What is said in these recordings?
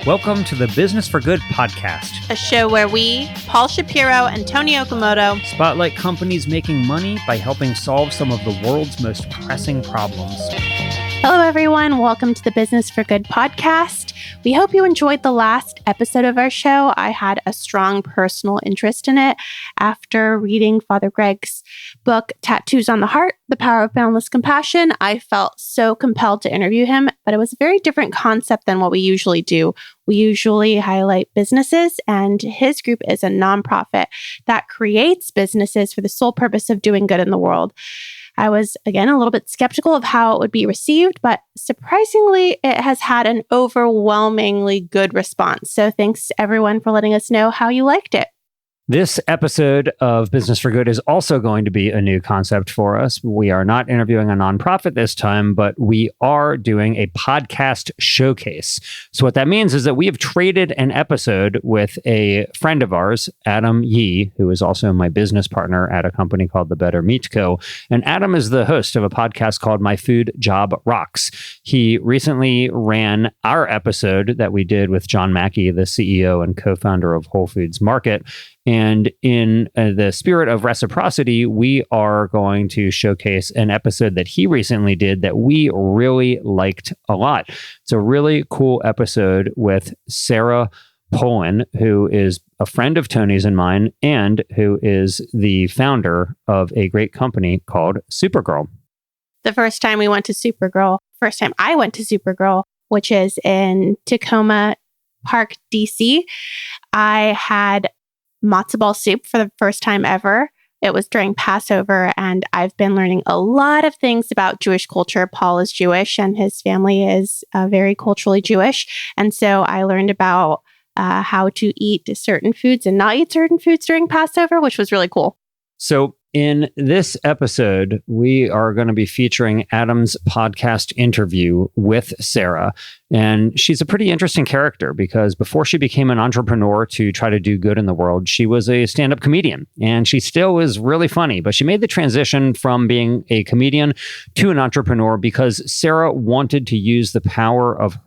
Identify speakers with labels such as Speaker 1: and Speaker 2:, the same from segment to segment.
Speaker 1: Welcome to the Business for Good podcast,
Speaker 2: a show where we, Paul Shapiro and Tony Okamoto,
Speaker 1: spotlight companies making money by helping solve some of the world's most pressing problems.
Speaker 2: Hello, everyone. Welcome to the Business for Good podcast. We hope you enjoyed the last episode of our show. I had a strong personal interest in it after reading Father Greg's book, Tattoos on the Heart, The Power of Boundless Compassion. I felt so compelled to interview him, but it was a very different concept than what we usually do. We usually highlight businesses, and his group is a nonprofit that creates businesses for the sole purpose of doing good in the world. I was, again, a little bit skeptical of how it would be received, but surprisingly, it has had an overwhelmingly good response. So thanks to everyone for letting us know how you liked it.
Speaker 1: This episode of Business for Good is also going to be a new concept for us. We are not interviewing a nonprofit this time, but we are doing a podcast showcase. So what that means is that we have traded an episode with a friend of ours, Adam Yee, who is also my business partner at a company called The Better Meat Co. And Adam is the host of a podcast called My Food Job Rocks. He recently ran our episode that we did with John Mackey, the CEO and co-founder of Whole Foods Market. And in the spirit of reciprocity, we are going to showcase an episode that he recently did that we really liked a lot. It's a really cool episode with Sara Polon, who is a friend of Tony's and mine, and who is the founder of a great company called Soupergirl.
Speaker 2: The first time I went to Soupergirl, which is in Tacoma Park, DC, I had matzo ball soup for the first time ever. It was during Passover, and I've been learning a lot of things about Jewish culture. Paul is Jewish, and his family is very culturally Jewish. And so I learned about how to eat certain foods and not eat certain foods during Passover, which was really cool.
Speaker 1: So in this episode, we are going to be featuring Adam's podcast interview with Sara. And she's a pretty interesting character because before she became an entrepreneur to try to do good in the world, she was a stand-up comedian. And she still is really funny, but she made the transition from being a comedian to an entrepreneur because Sara wanted to use the power of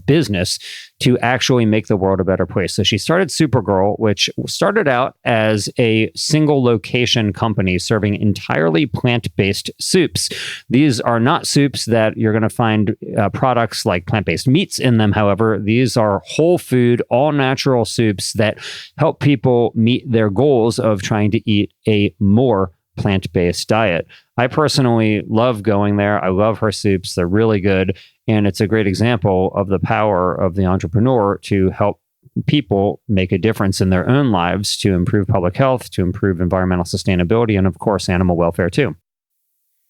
Speaker 1: business to actually make the world a better place. So she started Soupergirl, which started out as a single location company serving entirely plant-based soups. These are not soups that you're going to find products like plant-based meats in them. However, these are whole food, all natural soups that help people meet their goals of trying to eat a more plant-based diet. I personally love going there. I love her soups. They're really good. And it's a great example of the power of the entrepreneur to help people make a difference in their own lives, to improve public health, to improve environmental sustainability, and of course, animal welfare too.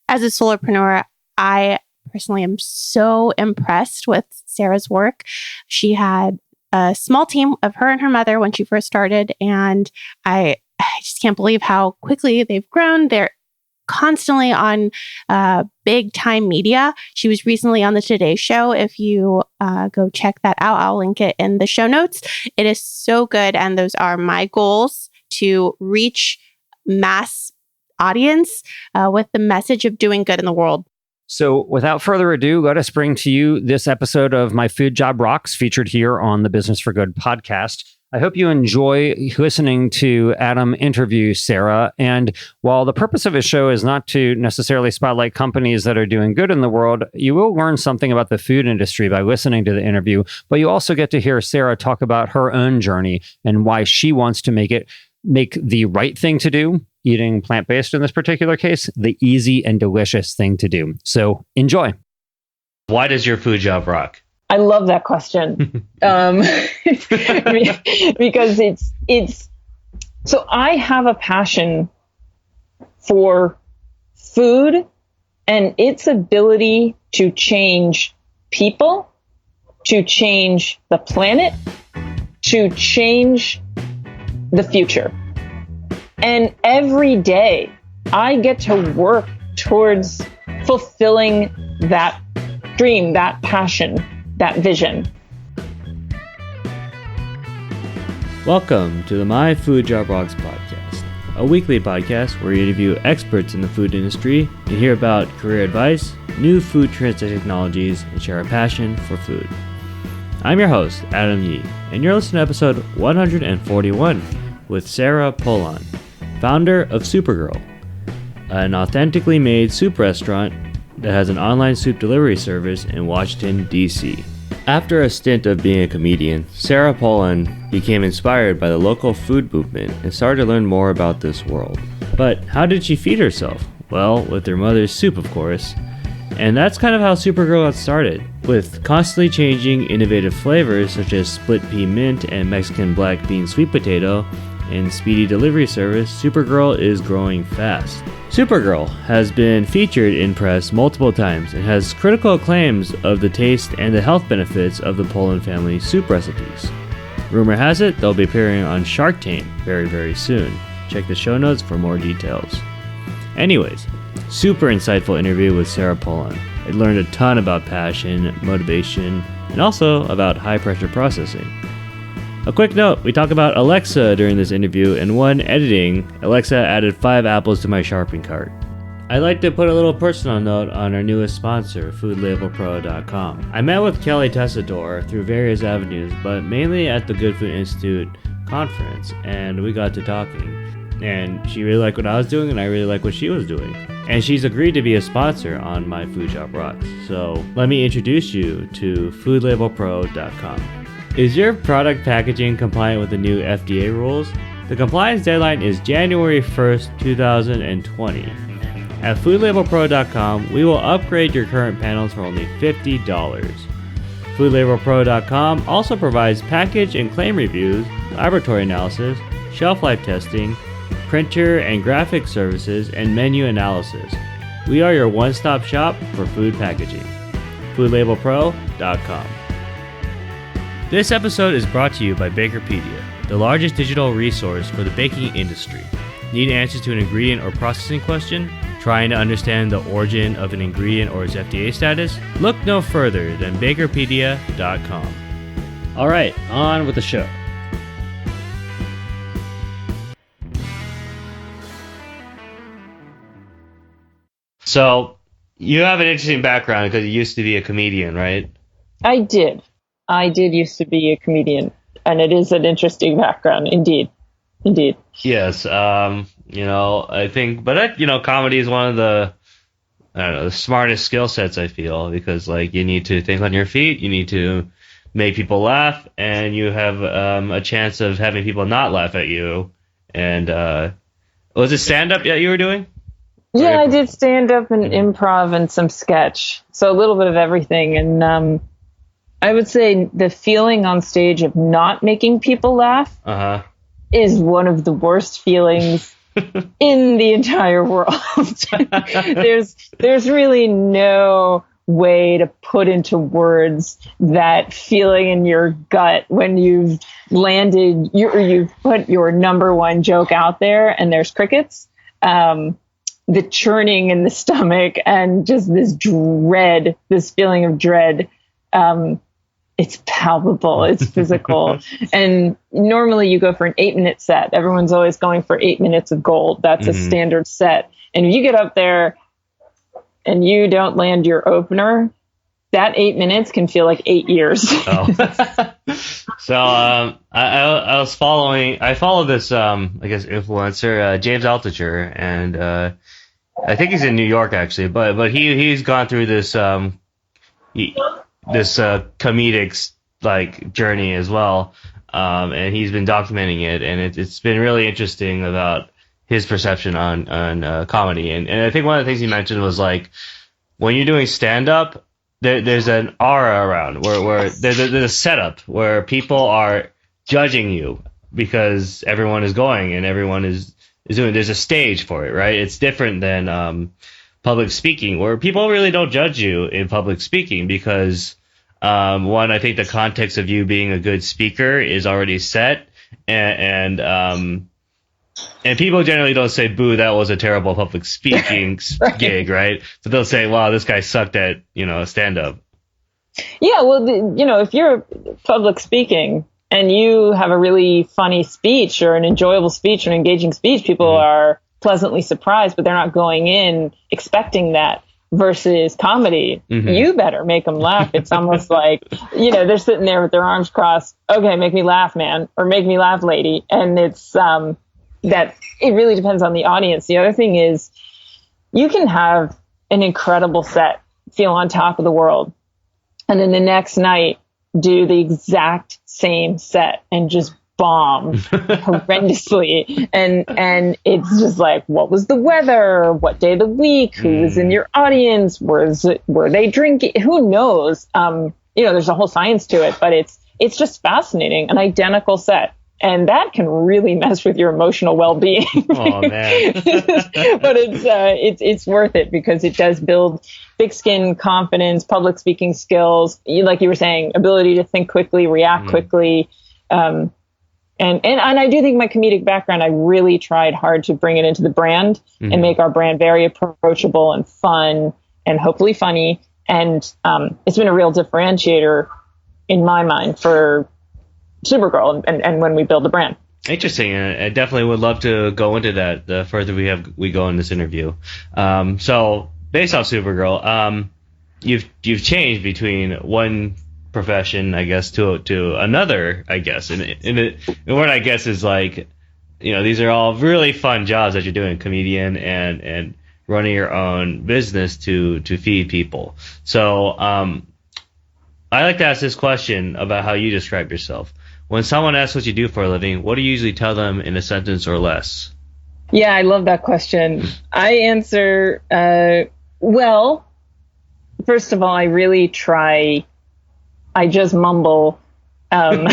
Speaker 2: As a solopreneur, I personally am so impressed with Sara's work. She had a small team of her and her mother when she first started, and I just can't believe how quickly they've grown. They're constantly on big time media. She was recently on the Today Show. If you go check that out, I'll link it in the show notes. It is so good. And those are my goals, to reach mass audience with the message of doing good in the world.
Speaker 1: So without further ado, let us bring to you this episode of My Food Job Rocks, featured here on the Business for Good podcast. I hope you enjoy listening to Adam interview Sara. And while the purpose of his show is not to necessarily spotlight companies that are doing good in the world, you will learn something about the food industry by listening to the interview. But you also get to hear Sara talk about her own journey and why she wants to make the right thing to do, eating plant-based in this particular case, the easy and delicious thing to do. So enjoy.
Speaker 3: Why does your food job rock?
Speaker 4: I love that question because it's so I have a passion for food and its ability to change people, to change the planet, to change the future. And every day I get to work towards fulfilling that dream, that passion, that vision.
Speaker 3: Welcome to the My Food Job Rocks podcast, a weekly podcast where we interview experts in the food industry and hear about career advice, new food transit technologies, and share our passion for food. I'm your host, Adam Yee, and you're listening to episode 141 with Sara Polon, founder of Soupergirl, an authentically made soup restaurant that has an online soup delivery service in Washington, D.C. After a stint of being a comedian, Sara Polon became inspired by the local food movement and started to learn more about this world. But how did she feed herself? Well, with her mother's soup, of course. And that's kind of how Soupergirl got started. With constantly changing innovative flavors such as split pea mint and Mexican black bean sweet potato and speedy delivery service, Soupergirl is growing fast. Soupergirl has been featured in press multiple times and has critical acclaims of the taste and the health benefits of the Pollan family soup recipes. Rumor has it they'll be appearing on Shark Tank very, very soon. Check the show notes for more details. Anyways, super insightful interview with Sara Polon. I learned a ton about passion, motivation, and also about high-pressure processing. A quick note, we talk about Alexa during this interview, and when editing, Alexa added 5 apples to my shopping cart. I'd like to put a little personal note on our newest sponsor, foodlabelpro.com. I met with Kelly Tessitore through various avenues, but mainly at the Good Food Institute conference, and we got to talking. And she really liked what I was doing, and I really liked what she was doing. And she's agreed to be a sponsor on My Food Shop Rocks. So let me introduce you to foodlabelpro.com. Is your product packaging compliant with the new FDA rules? The compliance deadline is January 1st, 2020. At foodlabelpro.com, we will upgrade your current panels for only $50. Foodlabelpro.com also provides package and claim reviews, laboratory analysis, shelf life testing, printer and graphic services, and menu analysis. We are your one-stop shop for food packaging. Foodlabelpro.com. This episode is brought to you by Bakerpedia, the largest digital resource for the baking industry. Need answers to an ingredient or processing question? Trying to understand the origin of an ingredient or its FDA status? Look no further than Bakerpedia.com. All right, on with the show. So, you have an interesting background because you used to be a comedian, right?
Speaker 4: I did used to be a comedian, and it is an interesting background, indeed.
Speaker 3: Yes, I think, but comedy is one of the smartest skill sets, I feel, because you need to think on your feet, you need to make people laugh, and you have a chance of having people not laugh at you. And was it stand-up that you were doing?
Speaker 4: Yeah, I did stand-up and improv and some sketch, so a little bit of everything. And I would say the feeling on stage of not making people laugh is one of the worst feelings in the entire world. There's really no way to put into words that feeling in your gut when you've landed, you've put your number one joke out there and there's crickets. The churning in the stomach and just this dread, this feeling of dread. It's palpable, it's physical. And normally you go for an 8-minute set. Everyone's always going for 8 minutes of gold. That's a standard set. And if you get up there and you don't land your opener, that 8 minutes can feel like 8 years.
Speaker 3: Oh. So I follow this, influencer, James Altucher, and I think he's in New York actually, but he's gone through this, comedic journey as well, and he's been documenting it, and it's been really interesting about his perception on comedy, and I think one of the things he mentioned was when you're doing stand up, there's an aura around where there's a setup where people are judging you because everyone is going and everyone is doing. There's a stage for it, right? It's different than public speaking, where people really don't judge you in public speaking because one, I think the context of you being a good speaker is already set, and people generally don't say, "Boo, that was a terrible public speaking gig," right? So they'll say, "Wow, this guy sucked at stand up."
Speaker 4: Yeah, well, if you're public speaking and you have a really funny speech or an enjoyable speech or an engaging speech, people are pleasantly surprised, but they're not going in expecting that. versus comedy, you better make them laugh. It's almost like, they're sitting there with their arms crossed. Okay, make me laugh, man, or make me laugh, lady. And it's that it really depends on the audience. The other thing is you can have an incredible set, feel on top of the world, and then the next night do the exact same set and just bomb horrendously, and it's just like, what was the weather, what day of the week, who was in your audience, were they drinking, who knows, there's a whole science to it, but it's just fascinating. An identical set, and that can really mess with your emotional well-being.
Speaker 3: Oh man.
Speaker 4: But it's worth it, because it does build thick skin, confidence, public speaking skills, like you were saying, ability to think quickly, react quickly. And I do think my comedic background, I really tried hard to bring it into the brand and make our brand very approachable and fun and hopefully funny. And it's been a real differentiator in my mind for Soupergirl and when we build the brand.
Speaker 3: Interesting. I definitely would love to go into that the further we go in this interview. So based off Soupergirl, you've changed between one profession, I guess, to another, I guess, and what I guess is like, these are all really fun jobs that you're doing, comedian and running your own business to feed people. So I like to ask this question about how you describe yourself. When someone asks what you do for a living, what do you usually tell them in a sentence or less?
Speaker 4: Yeah, I love that question. I answer, well, first of all, I really try. I just mumble. I'm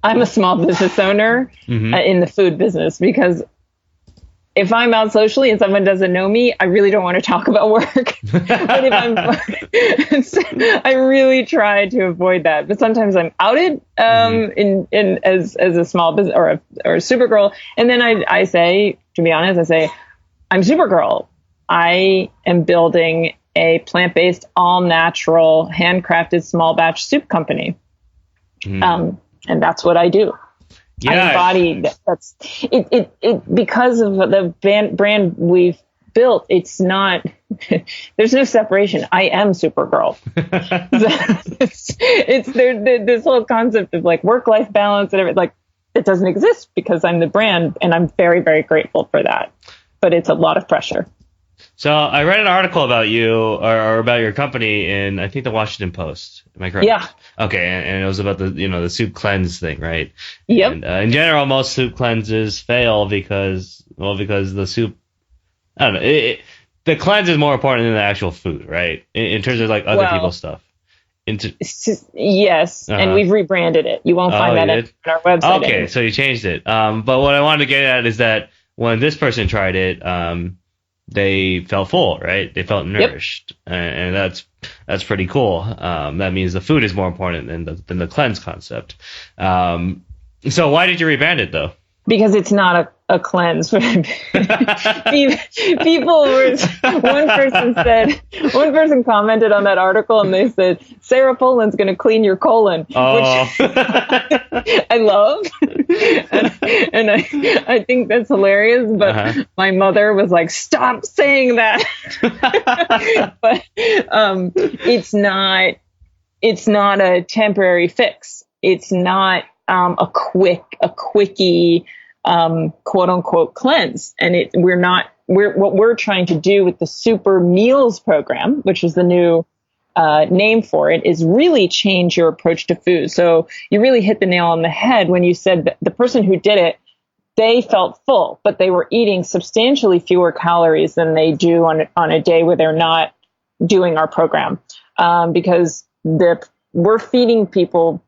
Speaker 4: a small business owner in the food business, because if I'm out socially and someone doesn't know me, I really don't want to talk about work. But if I really try to avoid that. But sometimes I'm outed as a small business or a Soupergirl, and then I say, to be honest, I say, I'm Soupergirl. I am building a plant-based, all-natural, handcrafted small batch soup company. And that's what I do.
Speaker 3: Yeah.
Speaker 4: I embody that's it because of the brand we've built. It's not, there's no separation. I am Soupergirl. it's this whole concept of like work-life balance and everything, like, it doesn't exist because I'm the brand, and I'm very, very grateful for that. But it's a lot of pressure.
Speaker 3: So I read an article about you or about your company in, I think, the Washington Post. Am I correct?
Speaker 4: Yeah.
Speaker 3: Okay, and it was about the soup cleanse thing, right?
Speaker 4: Yep.
Speaker 3: And, in general, most soup cleanses fail because the soup, I don't know, the cleanse is more important than the actual food, right? In terms of like other people's stuff.
Speaker 4: Yes, and we've rebranded it. You won't find that on our website.
Speaker 3: Okay, anymore. So you changed it. But what I wanted to get at is that when this person tried it, they felt full, right? They felt nourished, and that's pretty cool. That means the food is more important than the cleanse concept. So why did you rebrand it though? Because it's not a cleanse. People were, one person commented on that article and they said, Sara Polon's going to clean your colon, which I love. and I think that's hilarious, but my mother was like, stop saying that. But it's not a temporary fix. It's not a quickie quote unquote cleanse. And what we're trying to do with the Super Meals program, which is the new name for it, is really change your approach to food. So you really hit the nail on the head when you said that the person who did it, they felt full, but they were eating substantially fewer calories than they do on a day where they're not doing our program. Because we're feeding people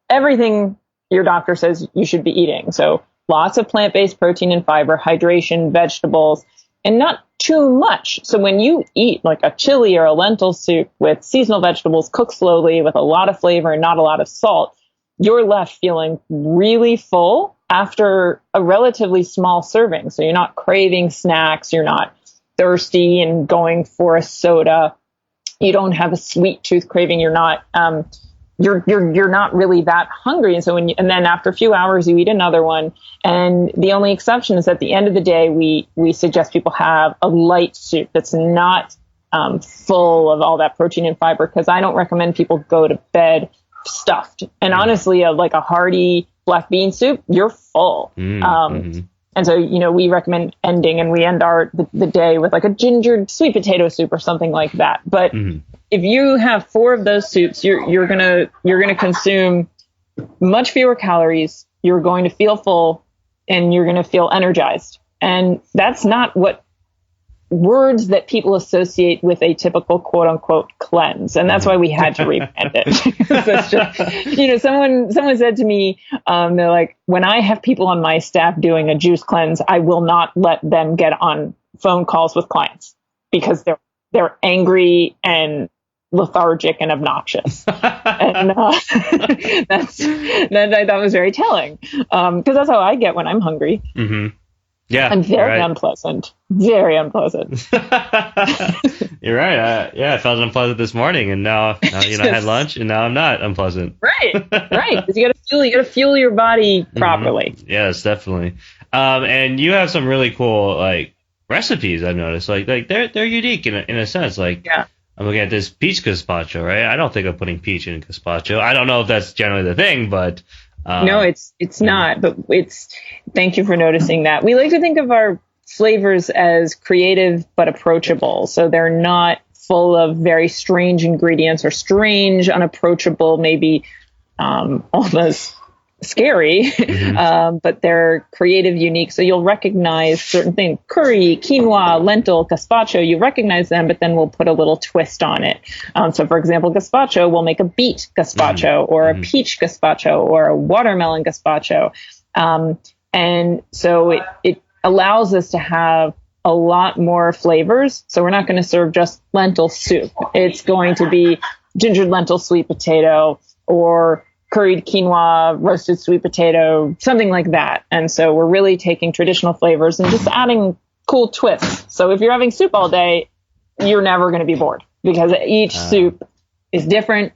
Speaker 3: everything your doctor says you should be eating. So lots of plant-based protein and fiber, hydration, vegetables, and not too much. So when you eat like a chili or a lentil soup with seasonal vegetables cooked slowly with a lot of flavor and not a lot of salt, you're left feeling really full after a relatively small serving. So you're not craving snacks. You're not thirsty and going for a soda. You don't have a sweet tooth craving. You're not, you're not really that hungry. And so and then after a few hours, you eat another one. And the only exception is at the end of the day, we suggest people have a light soup that's not
Speaker 4: full of all that protein and fiber, because I don't recommend people go to bed stuffed. And honestly, like a hearty black bean soup, you're full. And so, we recommend we end the day with like a gingered sweet potato soup or something like that. But if you have 4 of those soups, you're gonna consume much fewer calories. You're going to feel full, and you're going to feel energized. And that's not what words that people associate with a typical quote unquote cleanse. And that's why we had to rebrand it. Someone said to me, they're like, when I have people on my staff doing a juice cleanse, I will not let them get on phone calls with clients because they're angry and lethargic and obnoxious. And that was very telling. Because that's how I get when I'm hungry.
Speaker 3: Yeah,
Speaker 4: I'm very unpleasant. Very unpleasant.
Speaker 3: You're right. I felt unpleasant this morning, and now I had lunch, and now I'm not unpleasant. Right.
Speaker 4: Because you gotta fuel your body properly.
Speaker 3: Yes, definitely. And you have some really cool like recipes. I've noticed, like they're unique in a sense. Like, I'm looking at this peach gazpacho, right? I don't think of putting peach in gazpacho. I don't know if that's generally the thing, but.
Speaker 4: No, it's not, but thank you for noticing that. We like to think of our flavors as creative but approachable. So they're not full of very strange ingredients or strange, unapproachable, maybe almost scary, but they're creative, unique. So you'll recognize certain things: curry, quinoa, lentil, gazpacho. You recognize them, but then we'll put a little twist on it. So for example, gazpacho, we'll make a beet gazpacho or a peach gazpacho or a watermelon gazpacho. And so it allows us to have a lot more flavors. So we're not going to serve just lentil soup. It's going to be gingered lentil sweet potato or curried quinoa, roasted sweet potato, something like that. And so we're really taking traditional flavors and just adding cool twists. So if you're having soup all day, you're never going to be bored because each soup is different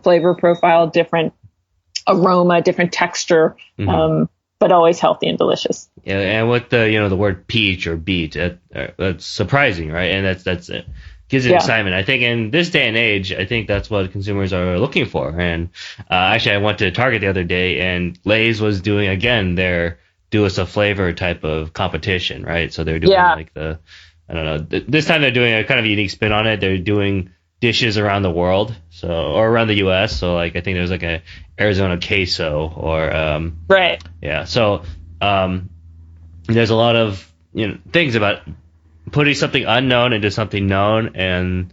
Speaker 4: flavor profile, different aroma, different texture, but always healthy and delicious.
Speaker 3: Yeah, and with the word peach or beet, that's surprising, right? And that's it. Gives it excitement. I think in this day and age, I think that's what consumers are looking for. And actually, I went to Target the other day, and Lay's was doing, again, their do us a flavor type of competition, right? So they're doing like I don't know, this time they're doing a kind of unique spin on it. They're doing dishes around the world, or around the U.S. So like I think there's like a Arizona queso or
Speaker 4: right.
Speaker 3: Yeah. So there's a lot of things about putting something unknown into something known, and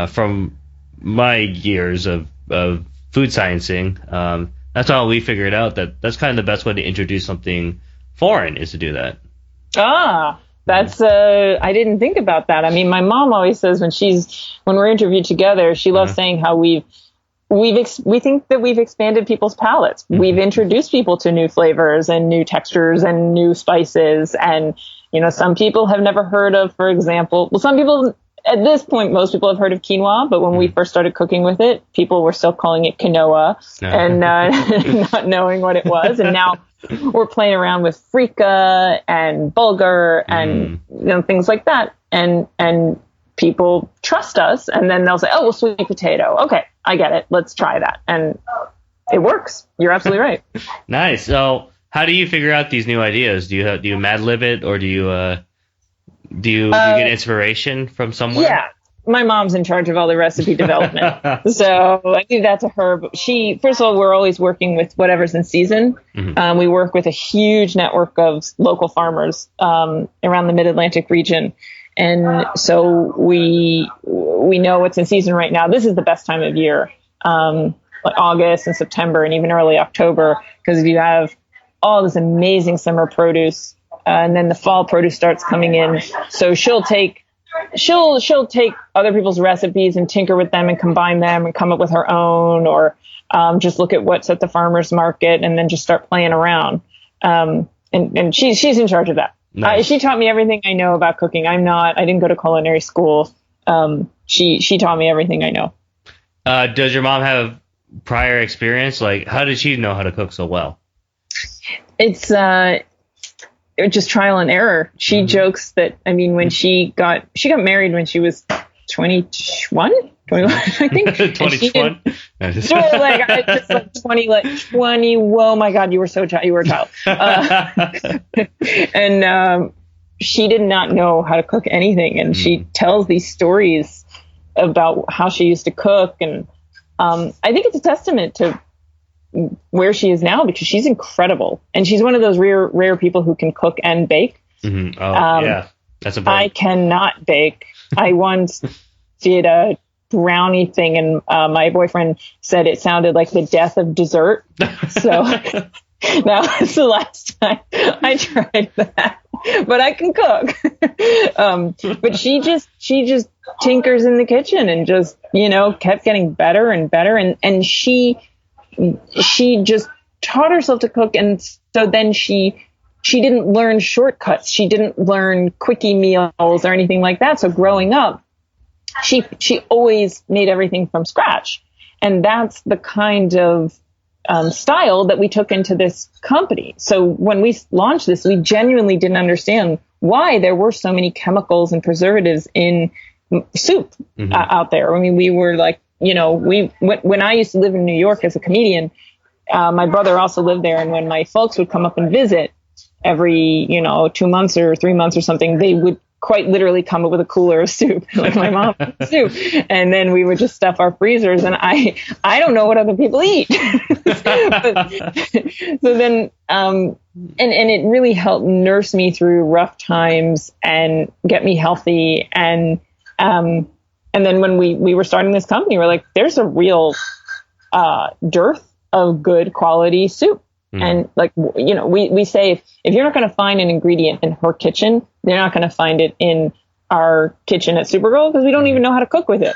Speaker 3: from my years of food sciencing, that's how we figured out that's kind of the best way to introduce something foreign is to do that.
Speaker 4: That's I didn't think about that. I mean, my mom always says when we're interviewed together, she loves saying how we think that we've expanded people's palates. We've introduced people to new flavors and new textures and new spices. And, some people have never heard of, for example, some people at this point, most people have heard of quinoa, but when we first started cooking with it, people were still calling it quinoa and not knowing what it was. And now we're playing around with freekeh and bulgur and things like that. And people trust us, and then they'll say, "Oh, well, sweet potato. Okay, I get it. Let's try that." And it works. You're absolutely right.
Speaker 3: Nice. So, how do you figure out these new ideas? Do you Mad Lib it, or do you get inspiration from somewhere? Yeah.
Speaker 4: My mom's in charge of all the recipe development. So I leave that to her. But first of all, we're always working with whatever's in season. We work with a huge network of local farmers around the Mid-Atlantic region. And so we know what's in season right now. This is the best time of year, like August and September and even early October, because you have all this amazing summer produce, and then the fall produce starts coming in. So she'll take other people's recipes and tinker with them and combine them and come up with her own, or just look at what's at the farmer's market and then just start playing around. And she's in charge of that. Nice. She taught me everything I know about cooking. I didn't go to culinary school. She taught me everything I know.
Speaker 3: Does your mom have prior experience? Like, how did she know how to cook so well?
Speaker 4: It's just trial and error. She jokes that, I mean, when she got married when she was 21, I think.
Speaker 3: 2021.
Speaker 4: I just like 20. Whoa, my God, you were a child. And she did not know how to cook anything, and she tells these stories about how she used to cook, and I think it's a testament to where she is now, because she's incredible, and she's one of those rare people who can cook and bake.
Speaker 3: Mm-hmm. Oh, yeah, that's important.
Speaker 4: I cannot bake. I once did a brownie thing, and my boyfriend said it sounded like the death of dessert. So that was the last time I tried that. But I can cook. But she just tinkers in the kitchen and just, kept getting better and better. And she just taught herself to cook. And so then she didn't learn shortcuts. She didn't learn quickie meals or anything like that. So growing up, she always made everything from scratch. And that's the kind of style that we took into this company. So when we launched this, we genuinely didn't understand why there were so many chemicals and preservatives in soup out there. I mean, we were like, when I used to live in New York as a comedian, my brother also lived there. And when my folks would come up and visit every, 2 months or 3 months or something, they would quite literally come up with a cooler of soup, like my mom soup. And then we would just stuff our freezers, and I don't know what other people eat. So then, and it really helped nurse me through rough times and get me healthy. And then when we were starting this company, we're like, there's a real dearth of good quality soup. And like, we say, if you're not going to find an ingredient in her kitchen, they're not going to find it in our kitchen at Soupergirl, because we don't even know how to cook with it.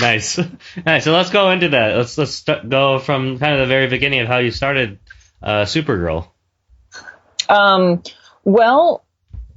Speaker 3: Nice. So let's go into that. Let's go from kind of the very beginning of how you started Soupergirl.
Speaker 4: Well,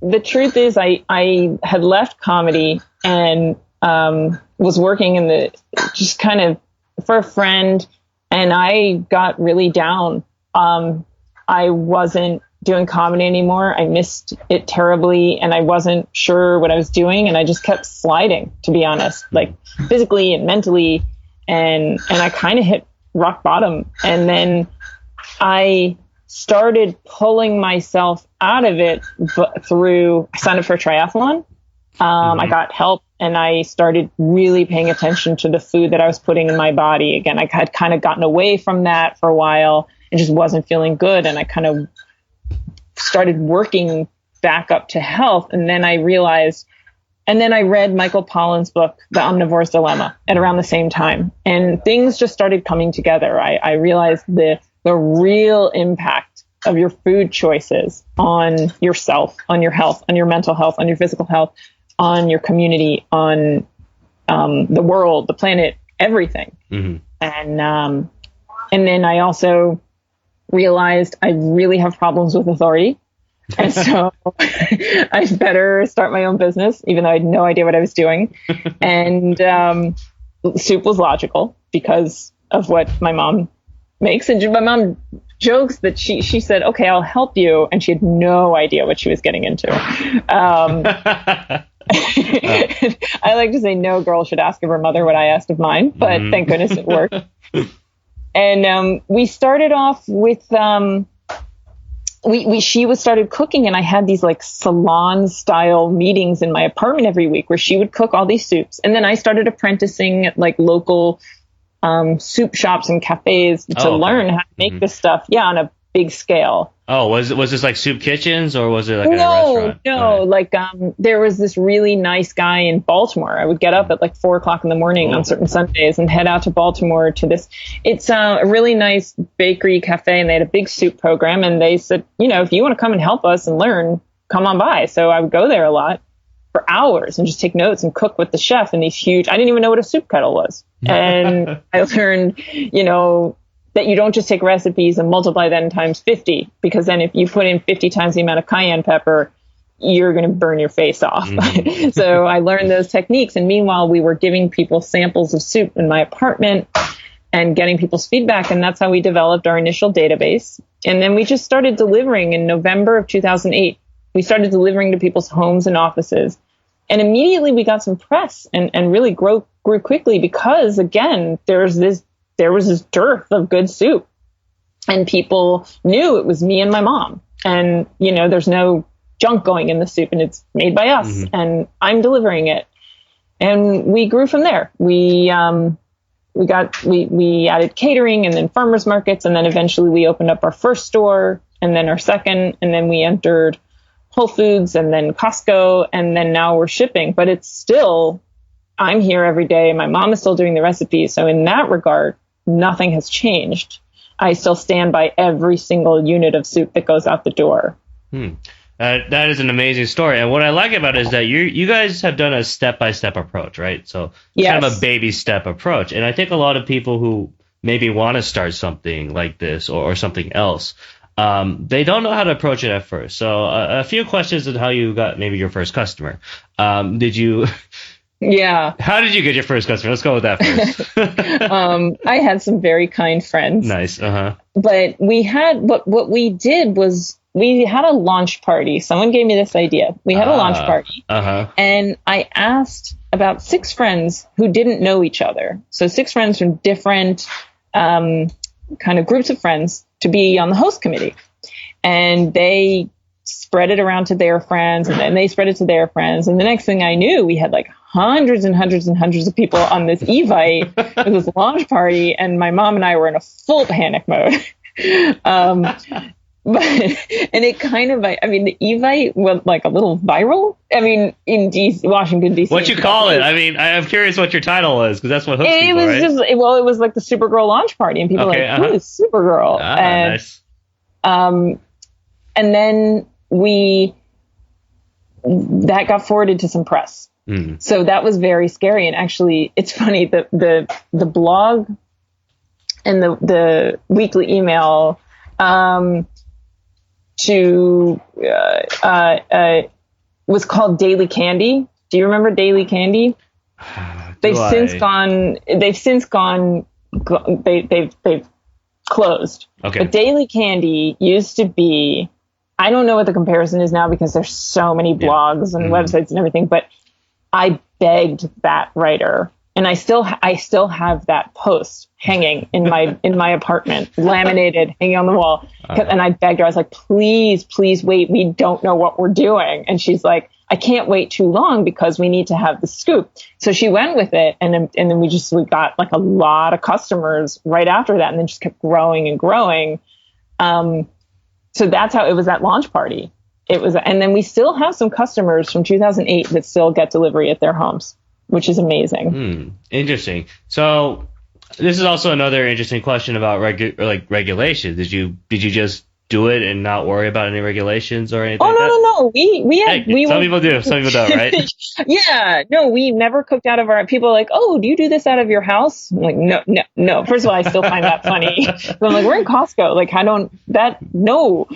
Speaker 4: the truth is I had left comedy and was working in just kind of for a friend. And I got really down. I wasn't doing comedy anymore. I missed it terribly, and I wasn't sure what I was doing. And I just kept sliding, to be honest, like physically and mentally. And I kind of hit rock bottom. And then I started pulling myself out of it I signed up for a triathlon. I got help, and I started really paying attention to the food that I was putting in my body. Again, I had kind of gotten away from that for a while and just wasn't feeling good. And I kind of started working back up to health. And then I read Michael Pollan's book, The Omnivores Dilemma, at around the same time. And things just started coming together. I realized the real impact of your food choices on yourself, on your health, on your mental health, on your physical health, on your community, on the world, the planet, everything. And then I also realized I really have problems with authority. And so I better start my own business, even though I had no idea what I was doing. And soup was logical because of what my mom makes. And my mom jokes that she said, okay, I'll help you. And she had no idea what she was getting into. I like to say no girl should ask of her mother what I asked of mine, but thank goodness it worked. And we started off with she started cooking, and I had these like salon style meetings in my apartment every week where she would cook all these soups, and then I started apprenticing at like local soup shops and cafes to learn how to make this stuff. Yeah, on a big scale.
Speaker 3: Oh, was this like soup kitchens, or was it like a restaurant?
Speaker 4: No. Like there was this really nice guy in Baltimore. I would get up at like 4:00 in the morning on certain Sundays and head out to Baltimore to this. It's a really nice bakery cafe, and they had a big soup program. And they said, if you want to come and help us and learn, come on by. So I would go there a lot for hours and just take notes and cook with the chef in these huge. I didn't even know what a soup kettle was, and I learned, that you don't just take recipes and multiply that times 50, because then if you put in 50 times the amount of cayenne pepper, you're going to burn your face off. So I learned those techniques. And meanwhile, we were giving people samples of soup in my apartment and getting people's feedback. And that's how we developed our initial database. And then we just started delivering in November of 2008. We started delivering to people's homes and offices And immediately we got some press and really grew quickly because, again, there was this dearth of good soup. And people knew it was me and my mom. And, there's no junk going in the soup, and it's made by us, and I'm delivering it. And we grew from there. We added catering, and then farmers markets, and then eventually we opened up our first store, and then our second, and then we entered Whole Foods, and then Costco, and then now we're shipping. But it's still, I'm here every day, and my mom is still doing the recipes. So in that regard, nothing has changed. I still stand by every single unit of soup that goes out the door.
Speaker 3: That is an amazing story. And what I like about it is that you guys have done a step-by-step approach, right? So kind of a baby step approach. And I think a lot of people who maybe want to start something like this or something else, they don't know how to approach it at first. So a few questions on how you got maybe your first customer.
Speaker 4: Yeah.
Speaker 3: How did you get your first customer? Let's go with that first.
Speaker 4: I had some very kind friends.
Speaker 3: Nice.
Speaker 4: But what we did was we had a launch party. Someone gave me this idea. We had a launch party. And I asked about 6 friends who didn't know each other. So 6 friends from different kind of groups of friends to be on the host committee. And they spread it around to their friends, and then they spread it to their friends. And the next thing I knew, we had like hundreds and hundreds and hundreds of people on this Evite, this launch party, and my mom and I were in a full panic mode. But it kind of, I mean, the Evite went like a little viral. I mean, in Washington, D.C.
Speaker 3: What you call it? I mean, I'm curious what your title was, because that's what hooks people, right?
Speaker 4: It was like the Supergirl launch party, and people were like, who is Supergirl?
Speaker 3: Nice.
Speaker 4: And then that got forwarded to some press. So that was very scary. And actually, it's funny, the blog and the weekly email was called Daily Candy. Do you remember Daily Candy? They've since closed.
Speaker 3: Okay.
Speaker 4: But Daily Candy used to be, I don't know what the comparison is now because there's so many blogs and websites and everything, but I begged that writer, and I still have that post hanging in my apartment, laminated, hanging on the wall. And I begged her. I was like, please wait. We don't know what we're doing. And she's like, I can't wait too long because we need to have the scoop. So she went with it. And then we got like a lot of customers right after that, and then just kept growing and growing. So that's how it was at launch party. And then we still have some customers from 2008 that still get delivery at their homes, which is amazing.
Speaker 3: Interesting. So this is also another interesting question about regulations. Did you just do it and not worry about any regulations or anything?
Speaker 4: No.
Speaker 3: Some people do. Some people don't, right?
Speaker 4: Yeah. No, we never cooked out of our. People are like, oh, do you do this out of your house? I'm like, no. First of all, I still find that funny. So I'm like, we're in Costco. Like, no.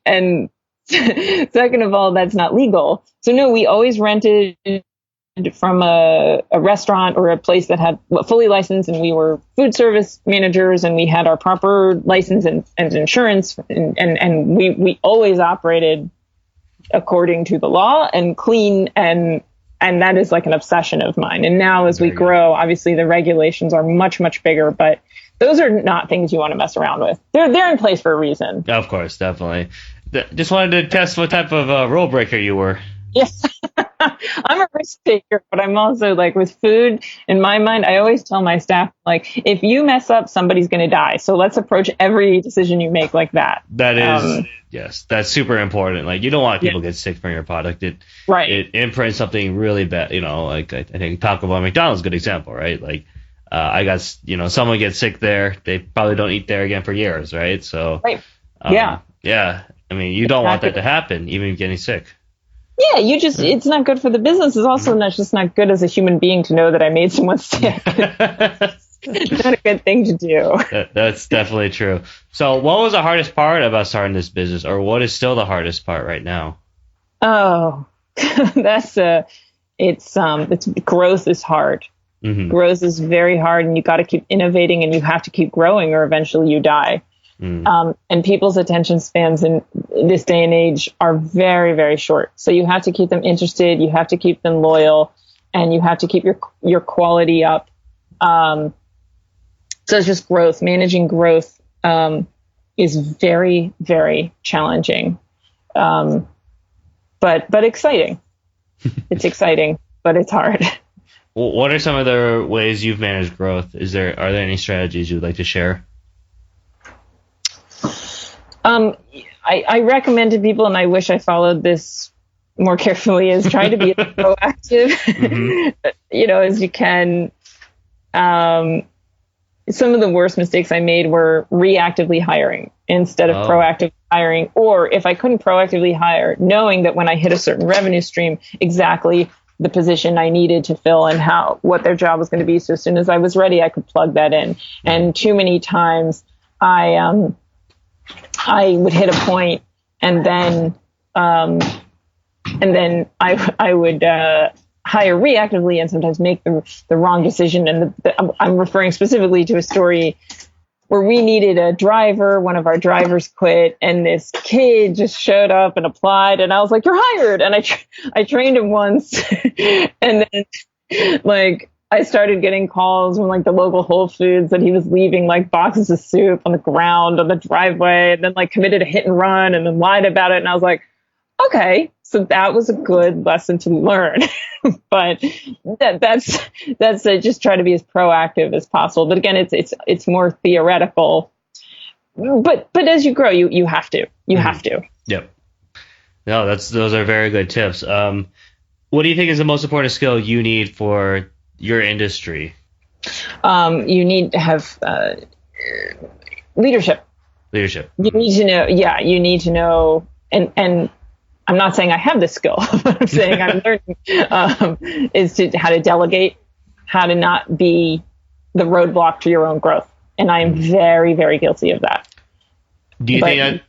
Speaker 4: And second of all, that's not legal. So no, we always rented from a restaurant or a place that had fully licensed, and we were food service managers, and we had our proper license and insurance, and we always operated according to the law and clean, and that is like an obsession of mine. And now as we grow, obviously the regulations are much, much bigger, but those are not things you want to mess around with. They're in place for a reason.
Speaker 3: Of course, definitely. Just wanted to test what type of rule breaker you were.
Speaker 4: Yes. I'm a risk taker, but I'm also like with food, in my mind, I always tell my staff, like, if you mess up, somebody's going to die. So let's approach every decision you make like that.
Speaker 3: That is, yes, that's super important. Like, you don't want people to get sick from your product. It imprints something really bad. Like I think Taco Bell, McDonald's is a good example, right? Like, I got, someone gets sick there, they probably don't eat there again for years, right? So, yeah. I mean, you don't want that to happen, even getting sick.
Speaker 4: Yeah, it's not good for the business. It's also just not good as a human being to know that I made someone sick. It's not a good thing to do.
Speaker 3: That's definitely true. So what was the hardest part about starting this business, or what is still the hardest part right now?
Speaker 4: Oh, it's growth is hard. Mm-hmm. Growth is very hard, and you got to keep innovating, and you have to keep growing, or eventually you die. And people's attention spans in this day and age are very, very short. So you have to keep them interested, you have to keep them loyal, and you have to keep your quality up. So it's just growth. Managing growth is very, very challenging, but exciting. It's exciting, but it's hard.
Speaker 3: What are some of the ways you've managed growth? Are there any strategies you'd like to share?
Speaker 4: I recommend to people, and I wish I followed this more carefully, is try to be as proactive, as you can. Some of the worst mistakes I made were reactively hiring instead of proactively hiring, or if I couldn't proactively hire, knowing that when I hit a certain revenue stream, exactly the position I needed to fill and what their job was going to be. So as soon as I was ready, I could plug that in. And too many times I would hit a point and then I would hire reactively and sometimes make the wrong decision. And I'm referring specifically to a story where we needed a driver. One of our drivers quit, and this kid just showed up and applied. And I was like, "You're hired." And I trained him once, and then I started getting calls from the local Whole Foods that he was leaving boxes of soup on the ground on the driveway, and then committed a hit and run, and then lied about it. And I was like, okay, so that was a good lesson to learn. But that's just try to be as proactive as possible. But again, it's more theoretical. But as you grow, you have to. You have to.
Speaker 3: Yep. No, those are very good tips. What do you think is the most important skill you need for your industry?
Speaker 4: You need to have leadership.
Speaker 3: Leadership.
Speaker 4: You need to know. Yeah, you need to know. And I'm not saying I have this skill. What I'm saying I'm learning is how to delegate, how to not be the roadblock to your own growth. And I am very, very guilty of that.
Speaker 3: Do you think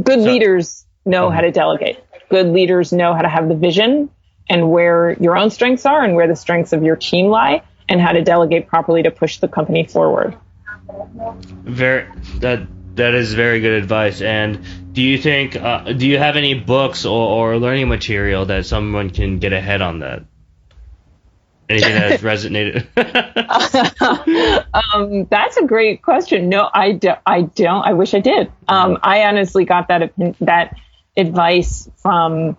Speaker 4: good leaders know how to delegate? Good leaders know how to have the vision and where your own strengths are and where the strengths of your team lie, and how to delegate properly to push the company forward.
Speaker 3: That is very good advice. And do you think, do you have any books or learning material that someone can get ahead on that? Anything that has resonated?
Speaker 4: That's a great question. No, I don't. I wish I did. I honestly got that advice from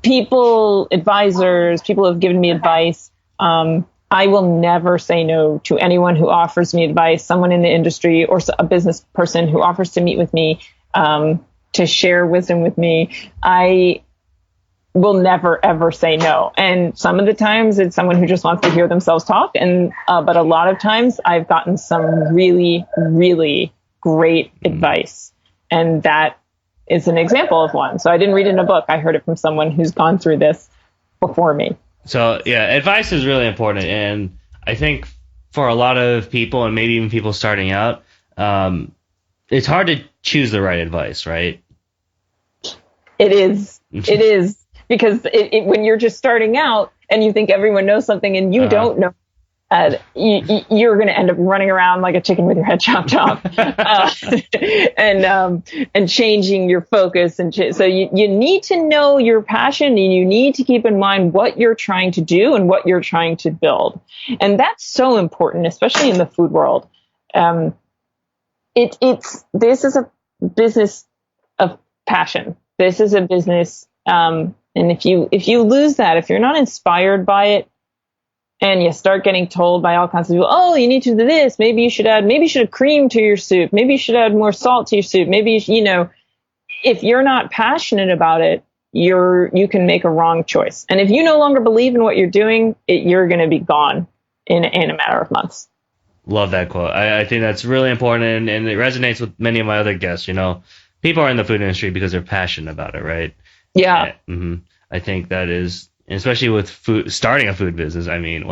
Speaker 4: advisors, people who have given me advice. I will never say no to anyone who offers me advice, someone in the industry or a business person who offers to meet with me, to share wisdom with me. I will never, ever say no. And some of the times it's someone who just wants to hear themselves talk. But a lot of times I've gotten some really, really great advice. And that is an example of one. So I didn't read it in a book. I heard it from someone who's gone through this before me.
Speaker 3: So yeah, advice is really important. And I think for a lot of people, and maybe even people starting out, it's hard to choose the right advice, right?
Speaker 4: It is. It is. Because when you're just starting out and you think everyone knows something and you don't know, you're going to end up running around like a chicken with your head chopped off, and changing your focus. So you need to know your passion, and you need to keep in mind what you're trying to do and what you're trying to build. And that's so important, especially in the food world. This is a business of passion. This is a business. And if you lose that, if you're not inspired by it, and you start getting told by all kinds of people, oh, you need to do this. Maybe you should add cream to your soup. Maybe you should add more salt to your soup. Maybe, if you're not passionate about it, you can make a wrong choice. And if you no longer believe in what you're doing, you're going to be gone in a matter of months.
Speaker 3: Love that quote. I think that's really important, and it resonates with many of my other guests. People are in the food industry because they're passionate about it, right?
Speaker 4: Yeah.
Speaker 3: I think that is, especially with starting a food business. I mean,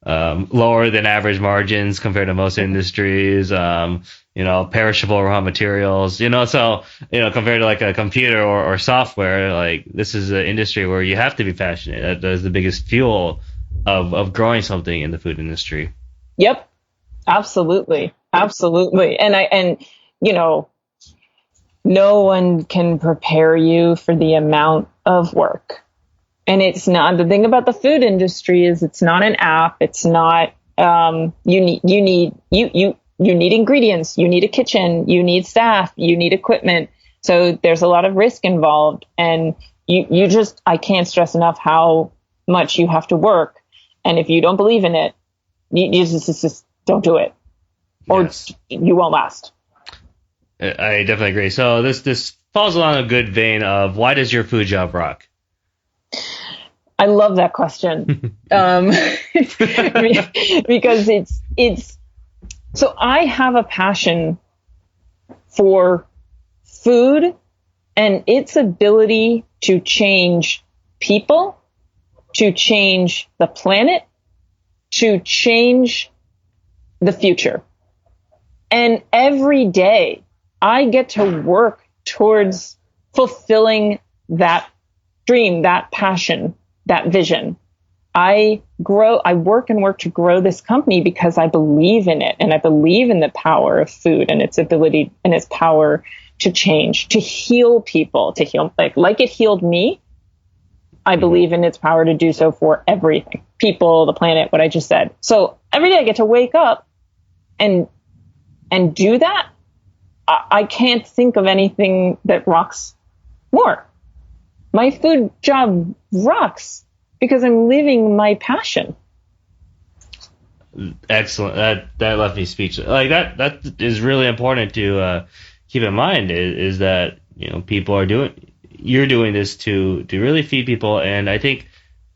Speaker 3: lower than average margins compared to most industries. Perishable raw materials. So compared to like a computer or software, like this is an industry where you have to be passionate. That is the biggest fuel of growing something in the food industry.
Speaker 4: Yep, absolutely. Absolutely. And you know, no one can prepare you for the amount of work. And it's not, the thing about the food industry is it's not an app. It's not, you need ingredients, you need a kitchen, you need staff, you need equipment. So there's a lot of risk involved. And you just, I can't stress enough how much you have to work. And if you don't believe in it, you just don't do it, or yes, you won't last.
Speaker 3: I definitely agree. So this falls along a good vein of, why does your food job rock?
Speaker 4: I love that question. Because it's so I have a passion for food and its ability to change people, to change the planet, to change the future. And every day I get to work towards fulfilling that dream, that passion, that vision. I work to grow this company because I believe in it, and I believe in the power of food and its ability and its power to change, to heal people, to heal like it healed me. I believe in its power to do so for everything, people, the planet, what I just said. So every day I get to wake up and do that. I can't think of anything that rocks more. My food job rocks because I'm living my passion.
Speaker 3: Excellent. That left me speechless. Like that is really important to keep in mind, is that, you know, you're doing this to really feed people. And I think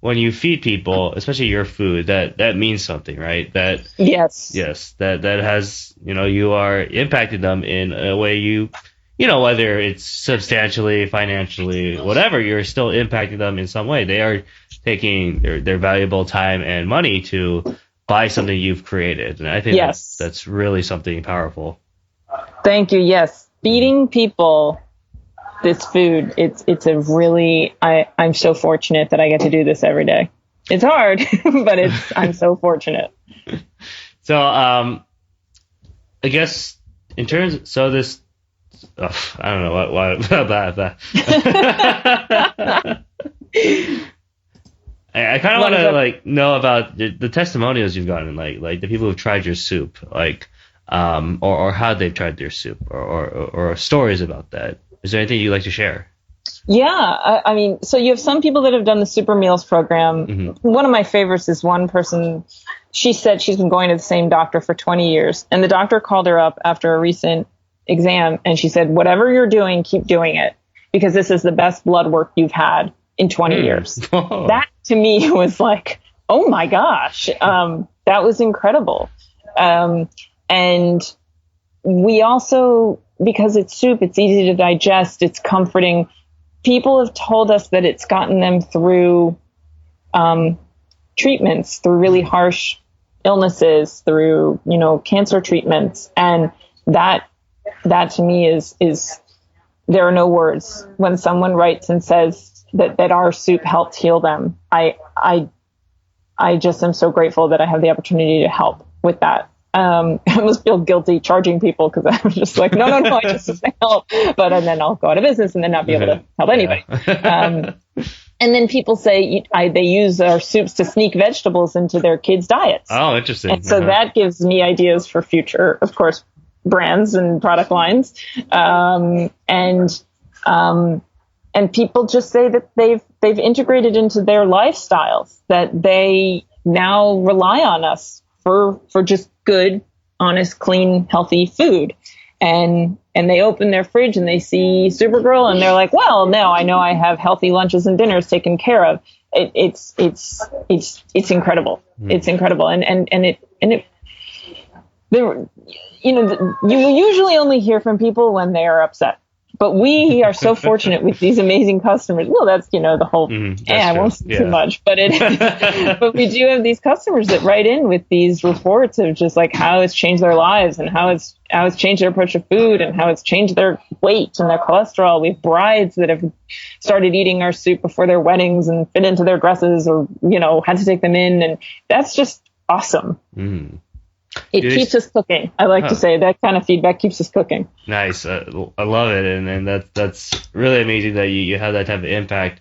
Speaker 3: when you feed people, especially your food, that means something, right? Yes, that has, you know, you are impacting them in a way you know, whether it's substantially, financially, whatever, you're still impacting them in some way. They are taking their valuable time and money to buy something you've created. And I think that's really something powerful.
Speaker 4: Thank you. Yes. Feeding people this food, it's a really, I'm so fortunate that I get to do this every day. It's hard, but I'm so fortunate.
Speaker 3: So, I guess in terms, so this, I don't know what about that. I kind of want to know about the testimonials you've gotten, like the people who've tried your soup, or how they've tried their soup, or stories about that. Is there anything you'd like to share?
Speaker 4: Yeah, I mean, so you have some people that have done the Super Meals program. Mm-hmm. One of my favorites is one person. She said she's been going to the same doctor for 20 years, and the doctor called her up after a recent exam, and she said, whatever you're doing, keep doing it, because this is the best blood work you've had in 20 years. Whoa. That to me was like, oh my gosh, that was incredible. And we also, because it's soup, it's easy to digest, it's comforting. People have told us that it's gotten them through treatments, through really harsh illnesses, through, you know, cancer treatments. And that to me is there are no words when someone writes and says that our soup helped heal them. I just am so grateful that I have the opportunity to help with that. I almost feel guilty charging people because I'm just like, no, I just help, and then I'll go out of business and then not be able to help anybody. And then people say they use our soups to sneak vegetables into their kids' diets.
Speaker 3: Oh, interesting.
Speaker 4: And so that gives me ideas for future, of course, brands and product lines. And people just say that they've integrated into their lifestyles, that they now rely on us for just good, honest, clean, healthy food. And they open their fridge and they see Soupergirl and they're like, well, now I know I have healthy lunches and dinners taken care of. It's incredible. It's incredible. You usually only hear from people when they are upset. But we are so fortunate with these amazing customers. Well, that's, the whole, I won't say too much, but but we do have these customers that write in with these reports of just like how it's changed their lives and how it's changed their approach to food and how it's changed their weight and their cholesterol. We have brides that have started eating our soup before their weddings and fit into their dresses or, had to take them in. And that's just awesome. It keeps us cooking. I like to say that kind of feedback keeps us cooking.
Speaker 3: Nice. I love it. And that's really amazing that you have that type of impact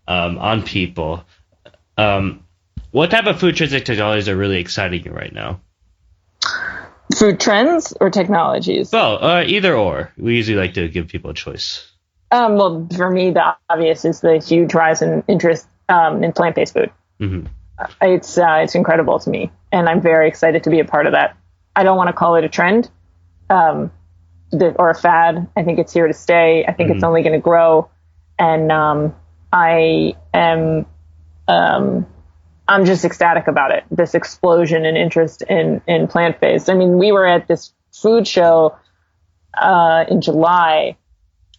Speaker 3: on people. What type of food trends and technologies are really exciting you right now?
Speaker 4: Food trends or technologies?
Speaker 3: Well, either or. We usually like to give people a choice.
Speaker 4: Well, for me, the obvious is the huge rise in interest in plant-based food.
Speaker 3: Mm-hmm.
Speaker 4: It's incredible to me, and I'm very excited to be a part of that. I don't want to call it a trend or a fad. I think it's here to stay. I think it's only going to grow, and I'm just ecstatic about it. This explosion in interest in plant-based. I mean, we were at this food show in July,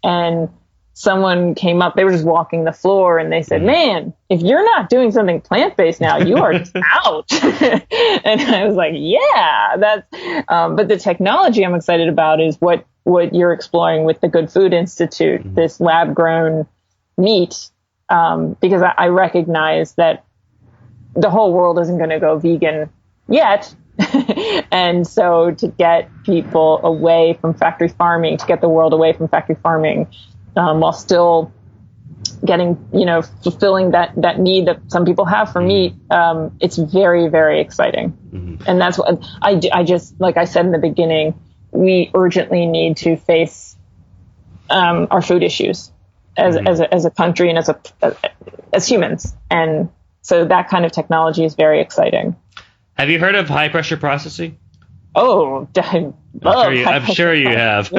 Speaker 4: and someone came up, they were just walking the floor, and they said, man, if you're not doing something plant-based now, you are just out. And I was like, yeah, but the technology I'm excited about is what you're exploring with the Good Food Institute, this lab-grown meat, because I recognize that the whole world isn't going to go vegan yet. And so to get people away from factory farming, to get the world away from factory farming, while still getting, fulfilling that need that some people have for meat, it's very, very exciting. Mm-hmm. And that's what I just, like I said in the beginning, we urgently need to face our food issues as a country and as humans. And so that kind of technology is very exciting.
Speaker 3: Have you heard of high pressure processing?
Speaker 4: Oh,
Speaker 3: I'm sure you have.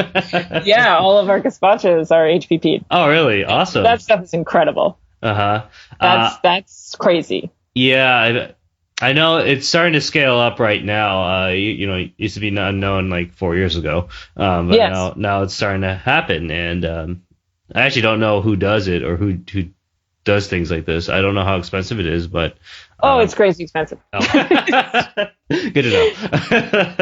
Speaker 4: Yeah, all of our gazpachos are HPP.
Speaker 3: Oh, really? Awesome.
Speaker 4: That stuff is incredible.
Speaker 3: Uh-huh.
Speaker 4: That's crazy.
Speaker 3: Yeah, I know it's starting to scale up right now. It used to be unknown like 4 years ago, but yes. now it's starting to happen. And I actually don't know who does it or who does things like this. I don't know how expensive it is, but
Speaker 4: it's crazy expensive.
Speaker 3: Oh. Good to know.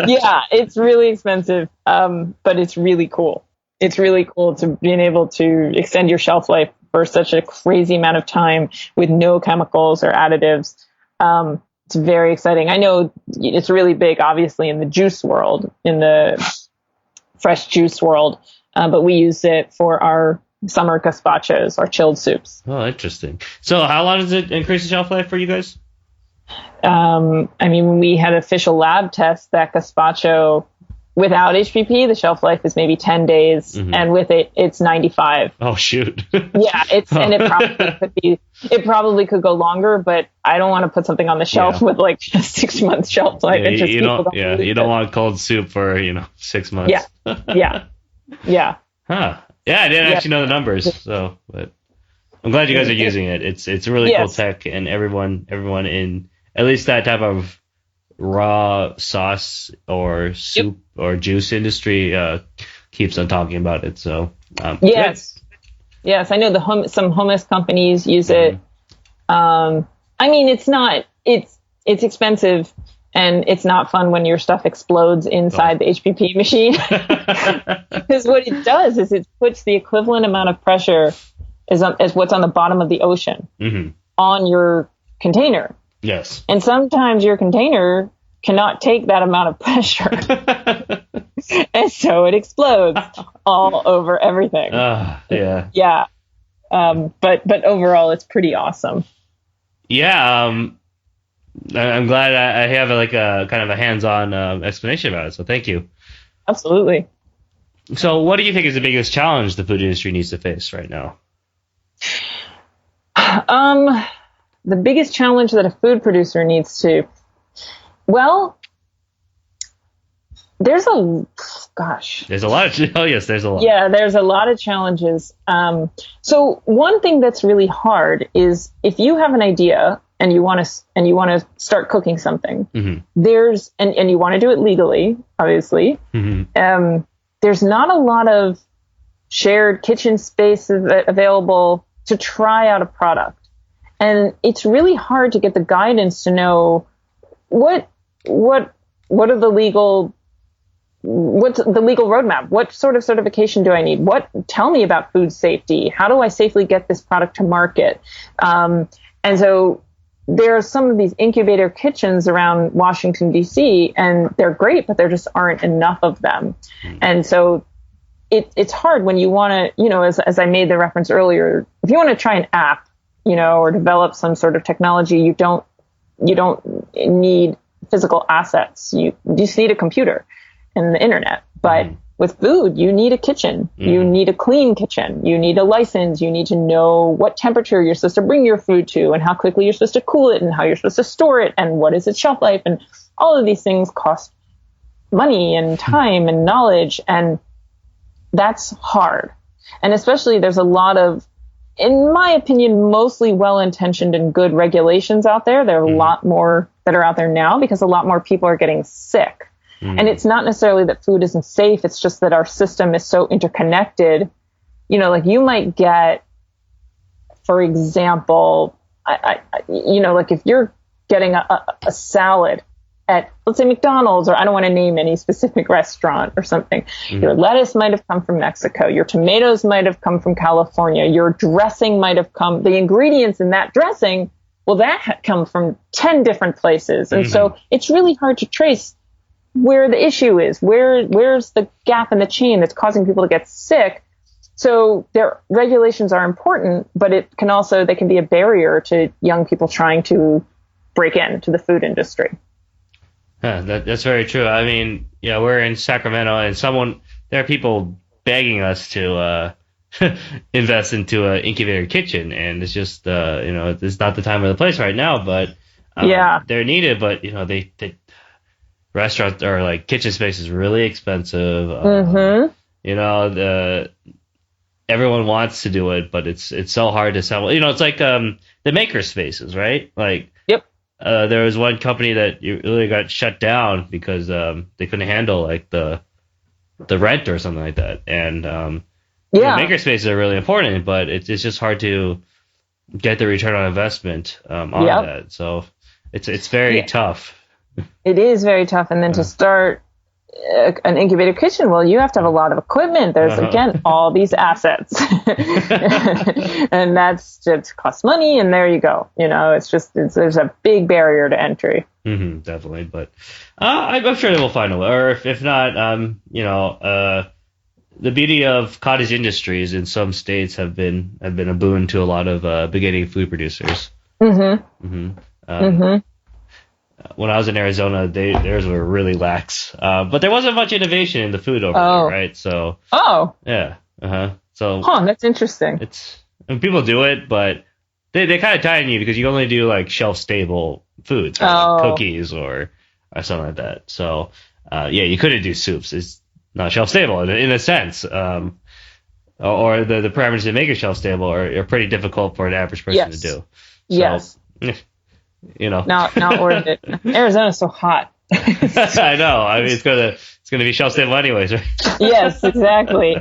Speaker 4: Yeah, it's really expensive, but it's really cool. It's really cool to being able to extend your shelf life for such a crazy amount of time with no chemicals or additives. It's very exciting. I know it's really big, obviously, in the juice world, in the fresh juice world, but we use it for our summer gazpachos, our chilled soups.
Speaker 3: Oh, interesting. So how long does it increase the shelf life for you guys?
Speaker 4: When we had official lab tests, that gazpacho without HPP, the shelf life is maybe 10 days, and with it, it's 95.
Speaker 3: Oh, shoot.
Speaker 4: Yeah, and it probably could go longer, but I don't want to put something on the shelf with like a 6 month shelf life.
Speaker 3: Yeah, you don't want cold soup for 6 months.
Speaker 4: Yeah.
Speaker 3: Huh. Yeah, I didn't actually know the numbers, so but I'm glad you guys are using it. It's a really cool tech, and everyone in at least that type of raw sauce or soup or juice industry keeps on talking about it. So yes, I know some hummus companies use it. It's expensive. And it's not fun when your stuff explodes inside the HPP machine. Because what it does is it puts the equivalent amount of pressure as what's on the bottom of the ocean on your container. Yes.
Speaker 4: And sometimes your container cannot take that amount of pressure. And so it explodes all over everything.
Speaker 3: Yeah.
Speaker 4: Yeah. But overall, it's pretty awesome.
Speaker 3: Yeah. I'm glad I have a kind of a hands-on explanation about it. So thank you.
Speaker 4: Absolutely.
Speaker 3: So what do you think is the biggest challenge the food industry needs to face right now?
Speaker 4: The biggest challenge that a food producer needs to, there's a lot of,
Speaker 3: there's a lot.
Speaker 4: Yeah, there's a lot of challenges. So one thing that's really hard is if you have an idea and you want to start cooking something, and you want to do it legally, obviously, there's not a lot of shared kitchen space available to try out a product. And it's really hard to get the guidance to know what's the legal roadmap? What sort of certification do I need? Tell me about food safety. How do I safely get this product to market? And so there are some of these incubator kitchens around Washington, D.C., and they're great, but there just aren't enough of them. And so it's hard when you want to, as I made the reference earlier, if you want to try an app, or develop some sort of technology, you don't need physical assets. You just need a computer and the internet. But with food, you need a kitchen. You need a clean kitchen. You need a license. You need to know what temperature you're supposed to bring your food to and how quickly you're supposed to cool it and how you're supposed to store it and what is its shelf life. And all of these things cost money and time and knowledge. And that's hard. And especially there's a lot of, in my opinion, mostly well-intentioned and good regulations out there. There are a lot more that are out there now because a lot more people are getting sick. And it's not necessarily that food isn't safe. It's just that our system is so interconnected. Like you might get, for example, like if you're getting a salad at, let's say, McDonald's, or I don't want to name any specific restaurant or something. Your lettuce might have come from Mexico. Your tomatoes might have come from California. Your dressing might have come, the ingredients in that dressing, well, that had come from 10 different places. And so it's really hard to trace where the issue is, where's the gap in the chain that's causing people to get sick. So their regulations are important, but they can be a barrier to young people trying to break into the food industry.
Speaker 3: Yeah, that's very true. I mean, we're in Sacramento, and there are people begging us to invest into an incubator kitchen, and it's just it's not the time or the place right now, but they're needed. But they restaurants or like kitchen space is really expensive. Everyone wants to do it, but it's so hard to sell. It's like the maker spaces, right? Like,
Speaker 4: yep.
Speaker 3: There was one company that really got shut down because they couldn't handle like the rent or something like that. And maker spaces are really important, but it's just hard to get the return on investment on that. So it's very tough.
Speaker 4: It is very tough. And then to start an incubator kitchen, well, you have to have a lot of equipment. There's, again, all these assets. And that's just costs money. And there you go. There's a big barrier to entry.
Speaker 3: Definitely. But I'm sure they will find a way. Or if not, the beauty of cottage industries in some states have been a boon to a lot of beginning food producers. When I was in Arizona, theirs were really lax, but there wasn't much innovation in the food over there, right? So, yeah, so,
Speaker 4: that's interesting.
Speaker 3: People do it, but they kind of tie on you because you only do like shelf stable foods, right? Like cookies or something like that. So, you couldn't do soups. It's not shelf stable in a sense, or the parameters to make it shelf stable are pretty difficult for an average person to do. So,
Speaker 4: yes. Not worth it. Arizona's so hot.
Speaker 3: I know. I mean, it's gonna be shelf stable anyways, right?
Speaker 4: Yes, exactly.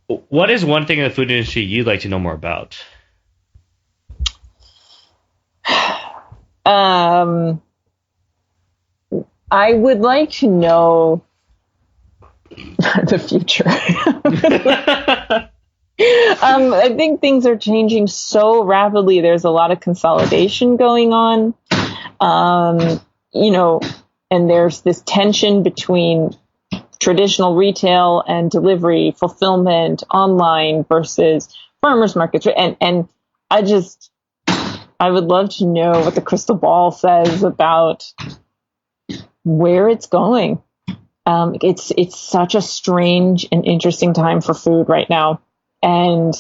Speaker 3: What is one thing in the food industry you'd like to know more about?
Speaker 4: I would like to know the future. I think things are changing so rapidly. There's a lot of consolidation going on, and there's this tension between traditional retail and delivery, fulfillment, online versus farmers markets. And I would love to know what the crystal ball says about where it's going. It's such a strange and interesting time for food right now. And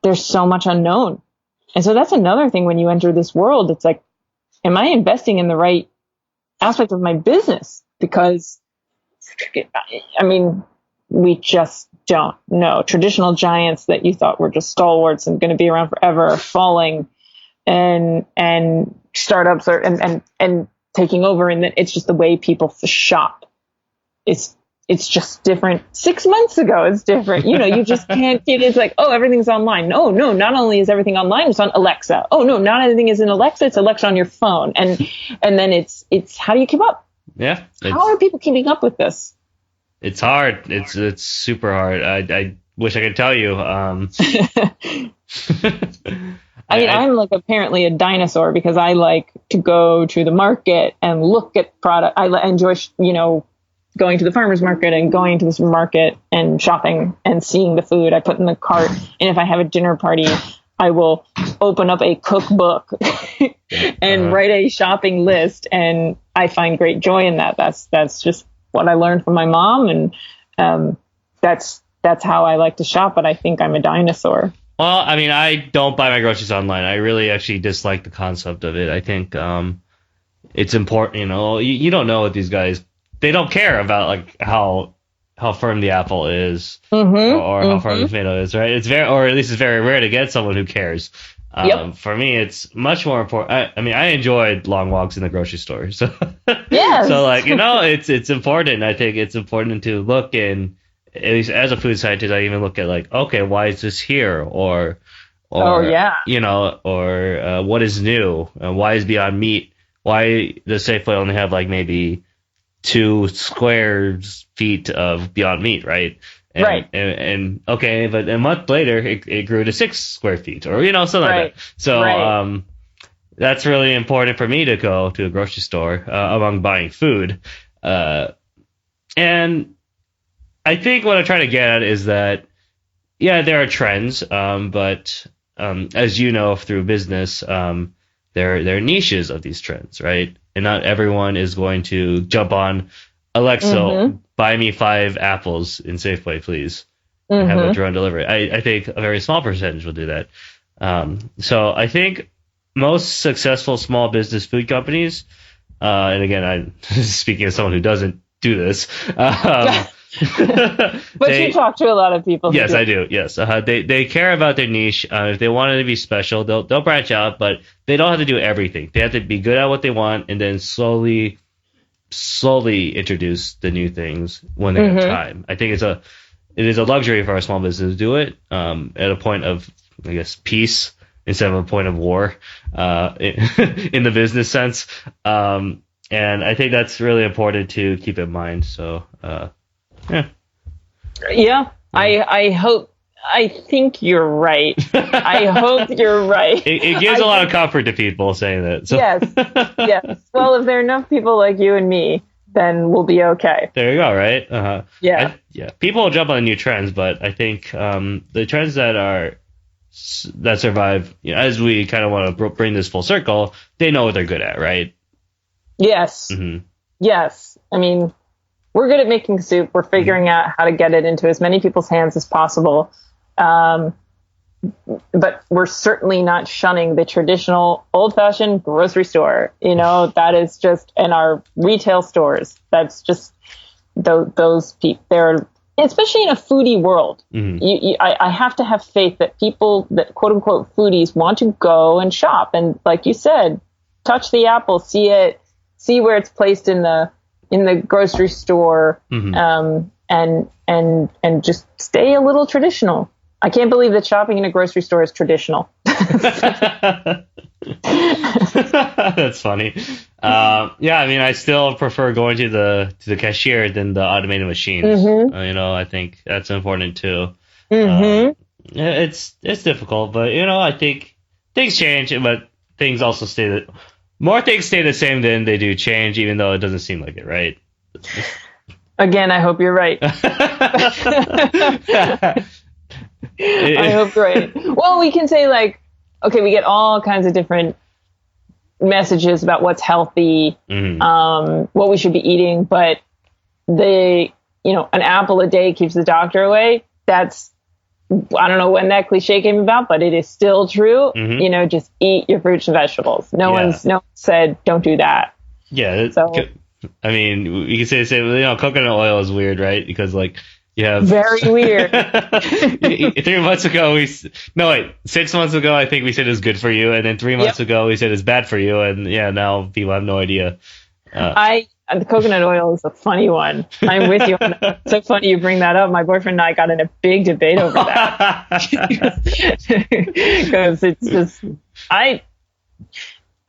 Speaker 4: there's so much unknown. And so that's another thing when you enter this world. It's like, am I investing in the right aspect of my business? Because, I mean, we just don't know. Traditional giants that you thought were just stalwarts and going to be around forever are falling, and startups are and taking over. And then it's just the way people shop. It's just different. 6 months ago, it's different. You just can't get it. It's like, everything's online. No, not only is everything online, it's on Alexa. Oh, no, not everything is in Alexa. It's Alexa on your phone. And then it's how do you keep up?
Speaker 3: Yeah.
Speaker 4: How are people keeping up with this?
Speaker 3: It's hard. It's super hard. I wish I could tell you.
Speaker 4: I mean, I'm like apparently a dinosaur because I like to go to the market and look at product. I enjoy, going to the farmer's market and going to the supermarket and shopping and seeing the food I put in the cart. And if I have a dinner party, I will open up a cookbook and write a shopping list. And I find great joy in that. That's just what I learned from my mom. And that's how I like to shop. But I think I'm a dinosaur.
Speaker 3: Well, I mean, I don't buy my groceries online. I really actually dislike the concept of it. I think it's important, you don't know what these guys, they don't care about like how firm the apple is or how firm the tomato is, right? It's or at least it's very rare to get someone who cares. For me, it's much more important. I enjoyed long walks in the grocery store. So,
Speaker 4: yes.
Speaker 3: So like, it's important. I think it's important to look in. At least as a food scientist, I even look at like, okay, why is this here? Or what is new? Why is Beyond Meat? Why does Safeway only have like maybe 2 square feet of Beyond Meat, right?
Speaker 4: Right.
Speaker 3: And okay, but a month later, it grew to 6 square feet, or something like that. So that's really important for me to go to a grocery store among buying food, and I think what I'm trying to get at is that, yeah, there are trends, but as you know through business, there are niches of these trends, right? And not everyone is going to jump on, Alexa, buy me 5 apples in Safeway, please. And have a drone delivery. I think a very small percentage will do that. So I think most successful small business food companies, and again, I'm speaking as someone who doesn't do this,
Speaker 4: but you talk to a lot of people.
Speaker 3: Yes, I do. Yes, they care about their niche. If they want it to be special, they'll branch out, but they don't have to do everything. They have to be good at what they want, and then slowly introduce the new things when they have time. I think it is a luxury for a small business to do it at a point of, I guess, peace instead of a point of war in the business sense. And I think that's really important to keep in mind. So.
Speaker 4: Yeah. I think you're right. I hope you're right.
Speaker 3: It gives a lot of comfort to people saying that. So.
Speaker 4: Yes. Well, if there are enough people like you and me, then we'll be okay.
Speaker 3: There you go, right?
Speaker 4: Yeah.
Speaker 3: People will jump on new trends, but I think the trends that survive, as we kind of want to bring this full circle, they know what they're good at, right?
Speaker 4: Yes. Yes. I mean, we're good at making soup. We're figuring out how to get it into as many people's hands as possible. But we're certainly not shunning the traditional old-fashioned grocery store. That is just in our retail stores. That's just those people. They're, especially in a foodie world. I have to have faith that people that quote unquote foodies want to go and shop. And like you said, touch the apple, see where it's placed in the grocery store, and just stay a little traditional. I can't believe that shopping in a grocery store is traditional.
Speaker 3: That's funny. I still prefer going to the cashier than the automated machines. I think that's important too. It's difficult, but I think things change, but things also stay more things stay the same than they do change, even though it doesn't seem like it, right?
Speaker 4: Again, I hope you're right. I hope you're right. Well, we can say okay, we get all kinds of different messages about what's healthy, what we should be eating, but an apple a day keeps the doctor away. I don't know when that cliche came about, but it is still true. Just eat your fruits and vegetables. No one said don't do that.
Speaker 3: Yeah. So, you can say the same. Coconut oil is weird, right? Because you have
Speaker 4: very weird.
Speaker 3: 3 months ago, 6 months ago, I think we said it's good for you, and then 3 months ago we said it's bad for you, and now people have no idea.
Speaker 4: The coconut oil is a funny one. I'm with you on that. It's so funny you bring that up. My boyfriend and I got in a big debate over that. Because it's just, I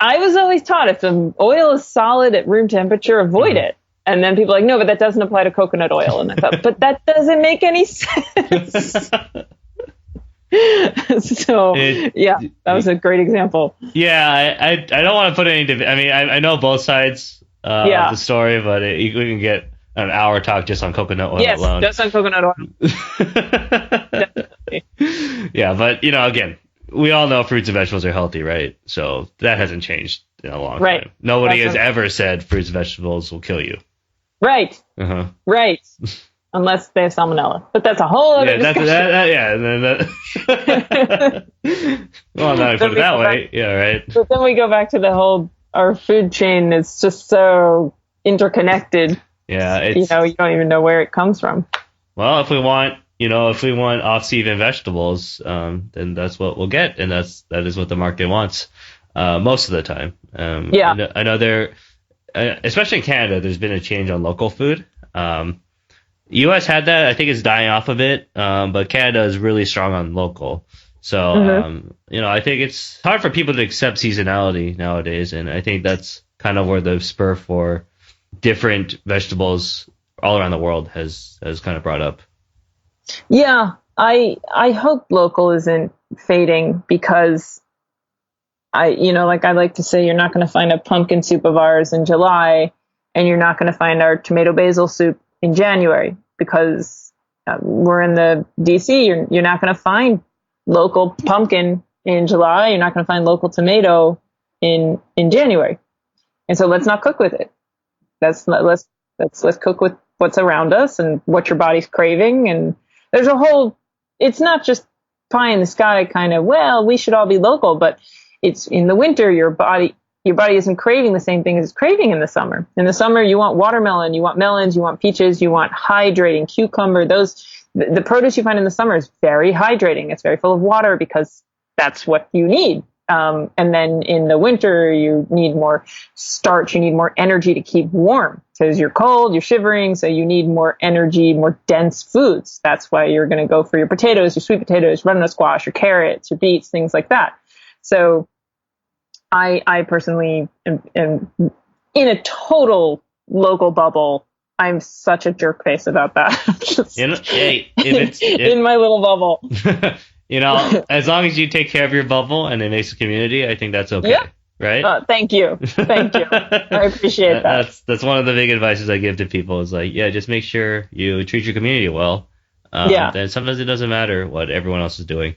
Speaker 4: was always taught if the oil is solid at room temperature, avoid it. And then people are like, no, but that doesn't apply to coconut oil. And I thought, but that doesn't make any sense. So that was a great example.
Speaker 3: Yeah, I don't want to put any. I mean, I know both sides of the story, but we can get an hour talk just on coconut oil alone.
Speaker 4: Yes, just on coconut oil. Definitely.
Speaker 3: Yeah, but again, we all know fruits and vegetables are healthy, right? So that hasn't changed in a long time. Nobody has ever said fruits and vegetables will kill you. Right.
Speaker 4: Right. Unless they have salmonella, but that's a whole other discussion.
Speaker 3: Well, now I put it that way. Yeah, right.
Speaker 4: But then we go back to the whole, our food chain is just so interconnected.
Speaker 3: Yeah,
Speaker 4: you don't even know where it comes from.
Speaker 3: Well, if we want off-season vegetables, then that's what we'll get, and that is what the market wants most of the time. I know there, especially in Canada, there's been a change on local food. U.S. had that. I think it's dying off a bit, but Canada is really strong on local. So, I think it's hard for people to accept seasonality nowadays, and I think that's kind of where the spur for different vegetables all around the world has kind of brought up.
Speaker 4: Yeah, I hope local isn't fading, because I like to say, you're not going to find a pumpkin soup of ours in July, and you're not going to find our tomato basil soup in January, because we're in the DC. You're not going to find local pumpkin in July. You're not going to find local tomato in January. And so let's not cook with it. Let's cook with what's around us and what your body's craving. And there's it's not just pie in the sky kind of, well, we should all be local, but it's in the winter, your body isn't craving the same thing as it's craving in the summer. In the summer, you want watermelon, you want melons, you want peaches, you want hydrating cucumber. The produce you find in the summer is very hydrating. It's very full of water, because that's what you need. And then in the winter, you need more starch, you need more energy to keep warm, because you're cold, you're shivering, so you need more energy, more dense foods. That's why you're going to go for your potatoes, your sweet potatoes, butternut squash, your carrots, your beets, things like that. So I personally am in a total local bubble. I'm such a jerk face about that. In my little bubble.
Speaker 3: As long as you take care of your bubble and it makes a community, I think that's okay. Yeah. Right?
Speaker 4: Thank you. I appreciate that.
Speaker 3: That's one of the big advices I give to people is just make sure you treat your community well. Then sometimes it doesn't matter what everyone else is doing.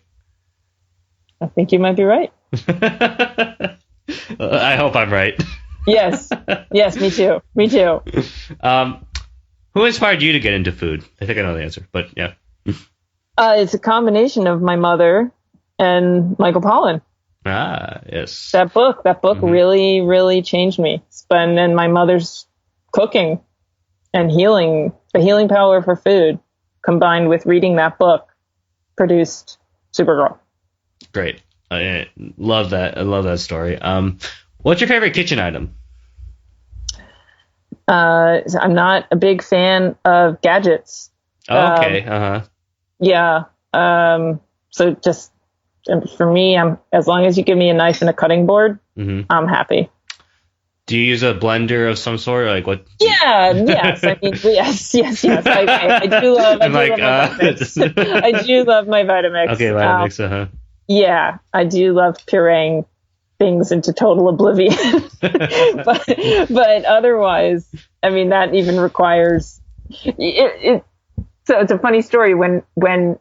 Speaker 4: I think you might be right.
Speaker 3: I hope I'm right.
Speaker 4: Yes, me too.
Speaker 3: Who inspired you to get into food? I think I know the answer, but yeah.
Speaker 4: It's a combination of my mother and Michael Pollan.
Speaker 3: Ah, yes.
Speaker 4: That book really, really changed me. And then my mother's cooking and the healing power of her food, combined with reading that book, produced Soupergirl.
Speaker 3: Great. I love that. I love that story. What's your favorite kitchen item?
Speaker 4: I'm not a big fan of gadgets.
Speaker 3: Okay.
Speaker 4: Yeah. So just for me, as long as you give me a knife and a cutting board, I'm happy.
Speaker 3: Do you use a blender of some sort? Like what?
Speaker 4: Yeah. Yes. I mean, yes. I do love. I do love my Vitamix.
Speaker 3: Okay, Vitamix.
Speaker 4: Yeah, I do love pureeing things into total oblivion. but otherwise, I mean, that even requires it. So it's a funny story. When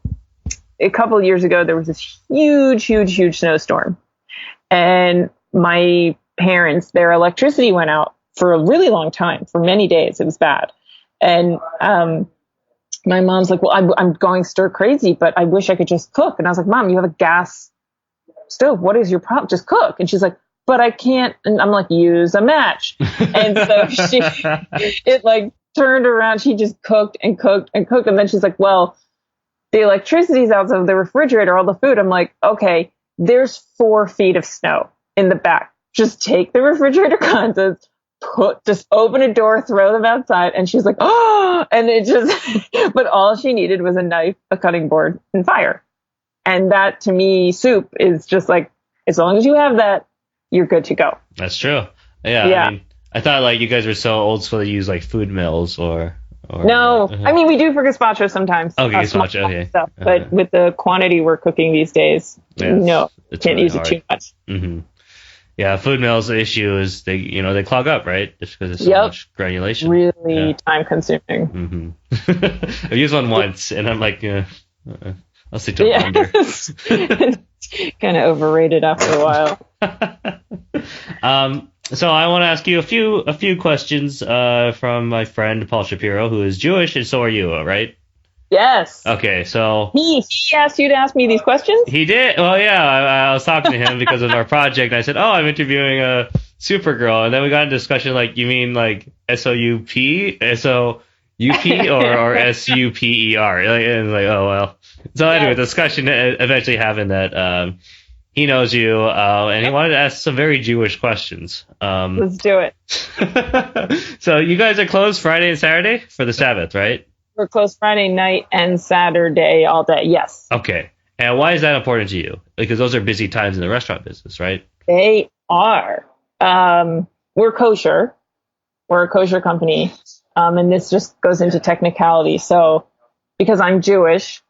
Speaker 4: a couple of years ago, there was this huge snowstorm, and my parents, their electricity went out for a really long time, for many days. It was bad. And my mom's like, well, I'm going stir crazy, but I wish I could just cook. And I was like, Mom, you have a gas stove. What is your problem? Just cook. And she's like, but I can't. And I'm like, use a match. And so it turned around. She just cooked and cooked and cooked. And then she's like, well, the electricity's out of the refrigerator, all the food. I'm like, okay, there's 4 feet of snow in the back. Just take the refrigerator contents, just open a door, throw them outside. And she's like, oh, and it just, but all she needed was a knife, a cutting board, and fire. And that, to me, soup is just like, as long as you have that, you're good to go.
Speaker 3: That's true. Yeah. I mean, I thought you guys were so old school to use food mills or Or,
Speaker 4: No, I mean, we do for gazpacho sometimes.
Speaker 3: Okay,
Speaker 4: small
Speaker 3: gazpacho, okay.
Speaker 4: stuff, but with the quantity we're cooking these days, no,
Speaker 3: it's
Speaker 4: can't
Speaker 3: really
Speaker 4: use
Speaker 3: hard.
Speaker 4: it too much.
Speaker 3: Mm-hmm. Yeah, food mills, the issue is they clog up, right? Just because there's so much granulation.
Speaker 4: Really time consuming.
Speaker 3: Mm-hmm. I've used one once, and I'm like, I'll stick to blender.
Speaker 4: Kind of overrated after a while.
Speaker 3: So I want to ask you a few questions from my friend Paul Shapiro, who is Jewish, and so are you, right?
Speaker 4: Yes.
Speaker 3: Okay, so
Speaker 4: he asked you to ask me these questions?
Speaker 3: He did. Well, yeah, I was talking to him because of our project. I said, "Oh, I'm interviewing a Supergirl," and then we got into discussion like, "You mean like SOUP, SOUP, or SUPER?" And like, oh well. So anyway, the discussion eventually happened that he knows you, and he wanted to ask some very Jewish questions.
Speaker 4: Let's do it.
Speaker 3: So you guys are closed Friday and Saturday for the Sabbath, right?
Speaker 4: We're closed Friday night and Saturday all day. Yes.
Speaker 3: Okay. And why is that important to you? Because those are busy times in the restaurant business, right?
Speaker 4: They are. We're kosher. We're a kosher company. And this just goes into technicality. So because I'm Jewish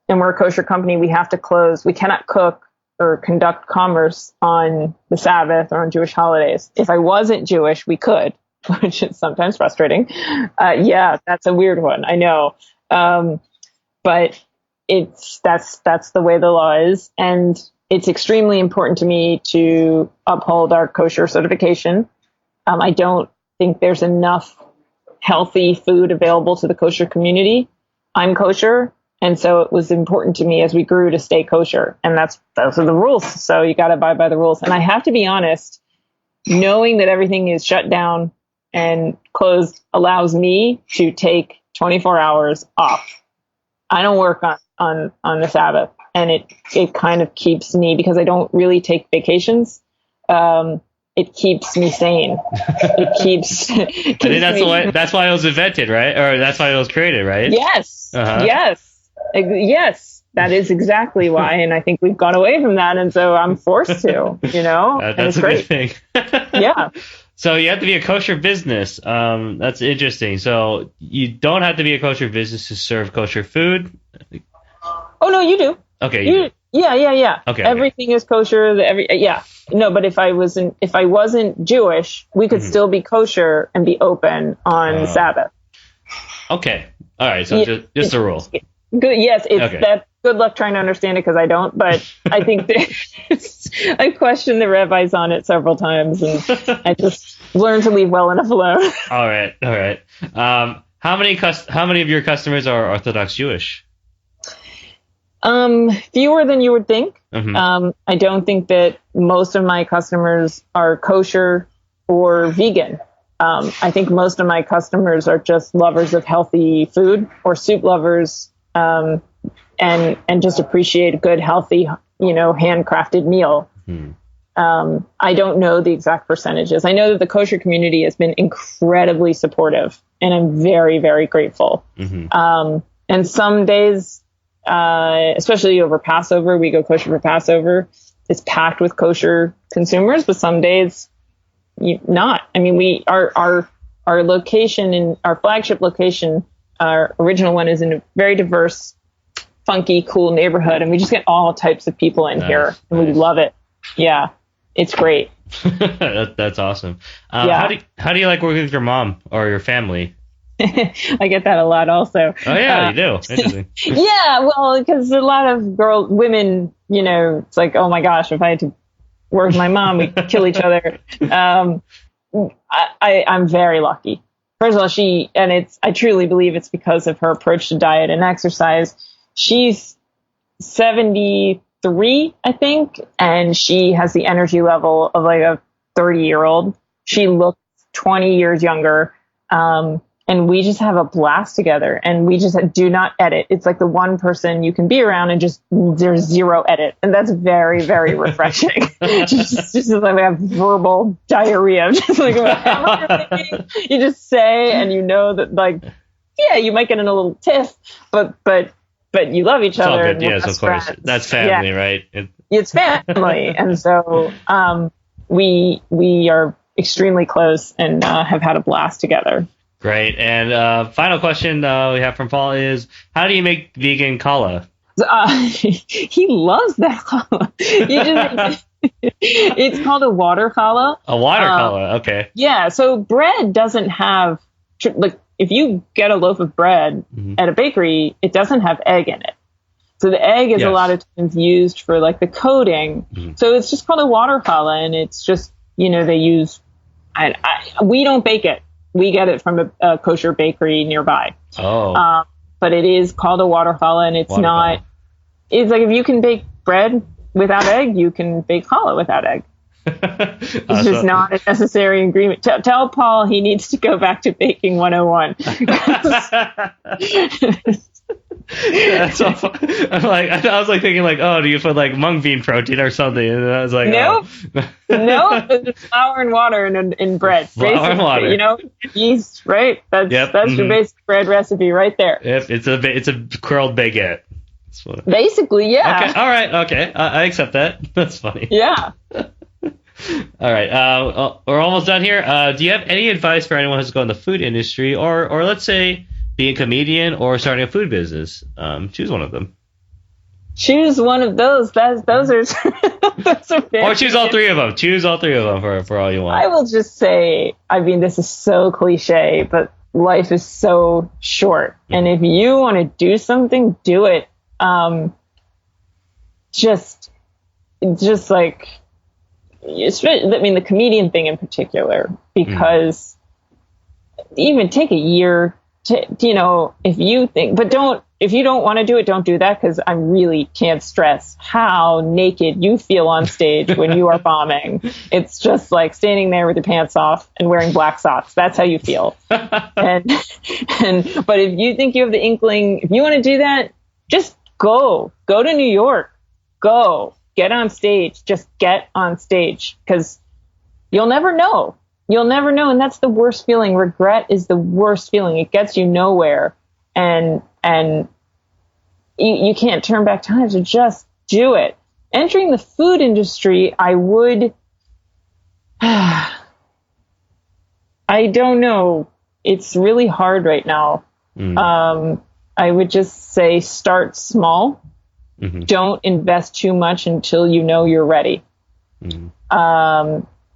Speaker 4: and we're a kosher company, we have to close. We cannot cook or conduct commerce on the Sabbath or on Jewish holidays. If I wasn't Jewish, we could, which is sometimes frustrating. Yeah, that's a weird one. I know. But that's the way the law is. And it's extremely important to me to uphold our kosher certification. I don't think there's enough healthy food available to the kosher community. I'm kosher. And so it was important to me as we grew to stay kosher. And those are the rules. So you got to abide by the rules. And I have to be honest, knowing that everything is shut down and closed allows me to take 24 hours off. I don't work on the Sabbath, and it kind of keeps me, because I don't really take vacations. It keeps me sane. It keeps.
Speaker 3: I think that's why it was invented, right? Or that's why it was created, right?
Speaker 4: Yes. Uh-huh. Yes. That is exactly why, and I think we've gone away from that, and so I'm forced to.
Speaker 3: That's a
Speaker 4: great.
Speaker 3: good thing.
Speaker 4: Yeah.
Speaker 3: So you have to be a kosher business. That's interesting. So you don't have to be a kosher business to serve kosher food.
Speaker 4: Oh no, you do.
Speaker 3: Okay.
Speaker 4: Yeah.
Speaker 3: Okay.
Speaker 4: Everything is kosher. No, but if I wasn't Jewish, we could still be kosher and be open on Sabbath.
Speaker 3: Okay. All right. So just a rule.
Speaker 4: Good. Yes. That. Good luck trying to understand it, because I don't. But I think I questioned the rabbis on it several times, and I just learned to leave well enough alone.
Speaker 3: All right. How many of your customers are Orthodox Jewish?
Speaker 4: Fewer than you would think.
Speaker 3: Mm-hmm.
Speaker 4: I don't think that most of my customers are kosher or vegan. I think most of my customers are just lovers of healthy food, or soup lovers, and just appreciate a good, healthy, handcrafted meal. Mm-hmm. I don't know the exact percentages. I know that the kosher community has been incredibly supportive, and I'm very, very grateful. Mm-hmm. And some days, especially over Passover, we go kosher for Passover. It's packed with kosher consumers, but some days not. I mean, our location, in our flagship location, our original one, is in a very diverse, funky, cool neighborhood, and we just get all types of people in here, and we love it. Yeah, it's great.
Speaker 3: That's awesome. How do you like working with your mom or your family?
Speaker 4: I get that a lot also.
Speaker 3: Oh yeah, you do. Interesting.
Speaker 4: Yeah, well, because a lot of women, it's like, oh my gosh, if I had to work with my mom, we'd kill each other. I'm very lucky. First of all, I truly believe it's because of her approach to diet and exercise. She's 73, I think, and she has the energy level of like a 30-year-old. She looks 20 years younger. And we just have a blast together, and we just do not edit. It's like the one person you can be around and just there's zero edit. And that's very, very refreshing. just like we have verbal diarrhea. Just like you just say, and that, like, yeah, you might get in a little tiff, but you love each other.
Speaker 3: All good. Yes, of course.
Speaker 4: Friends.
Speaker 3: That's family, right?
Speaker 4: It's family. And so we are extremely close and have had a blast together.
Speaker 3: Great. And final question we have from Paul is, how do you make vegan challah?
Speaker 4: He loves that challah. It's called a water challah.
Speaker 3: A water challah, okay.
Speaker 4: Yeah, so bread doesn't have, like, if you get a loaf of bread at a bakery, it doesn't have egg in it. So the egg is a lot of times used for like the coating. So it's just called a water challah, and it's just, they use, we don't bake it. We get it from a kosher bakery nearby.
Speaker 3: Oh.
Speaker 4: But it is called a water challah, and it's not, it's like if you can bake bread without egg, you can bake challah without egg. It's just not a necessary ingredient. Tell Paul he needs to go back to baking 101.
Speaker 3: That's so fun. I was like thinking like, oh, do you put like mung bean protein or something? And I was like,
Speaker 4: nope. Nope. It's flour and water in bread.
Speaker 3: Flour and water.
Speaker 4: Yeast, right? That's your basic bread recipe right there.
Speaker 3: Yep. It's a curled baguette.
Speaker 4: Basically, yeah.
Speaker 3: Okay. All right. Okay. I accept that. That's funny.
Speaker 4: Yeah.
Speaker 3: All right. We're almost done here. Do you have any advice for anyone who's going to the food industry, or let's say being a comedian or starting a food business? Choose one of them.
Speaker 4: Choose one of those. Those are those are
Speaker 3: or choose all three of them. Choose all three of them for all you want.
Speaker 4: I will just say, I mean, this is so cliche, but life is so short. And if you want to do something, do it. Just like, the comedian thing in particular, because even take a year to, if you think, but if you don't want to do it, don't do that, because I really can't stress how naked you feel on stage when you are bombing. It's just like standing there with your pants off and wearing black socks. That's how you feel. But if you think you have the inkling, if you want to do that, just go to New York, get on stage, just get on stage, because you'll never know. And that's the worst feeling. Regret is the worst feeling. It gets you nowhere. And you can't turn back time, so just do it. Entering the food industry, I would, I don't know. It's really hard right now. I would just say start small. Don't invest too much until you know you're ready.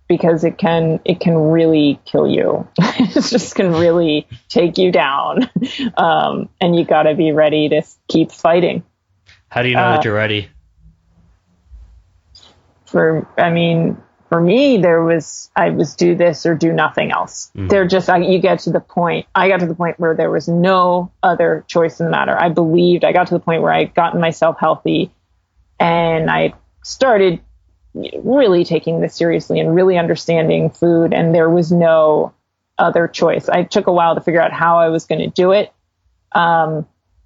Speaker 4: Because it can really kill you. It just can really take you down. And you got to be ready to keep fighting.
Speaker 3: How do you know that you're ready?
Speaker 4: For me, I was do this or do nothing else. You get to the point. I got to the point where there was no other choice in the matter. I got to the point where I had gotten myself healthy, and I started really taking this seriously and really understanding food, and there was no other choice. I took a while to figure out how I was going to do it, but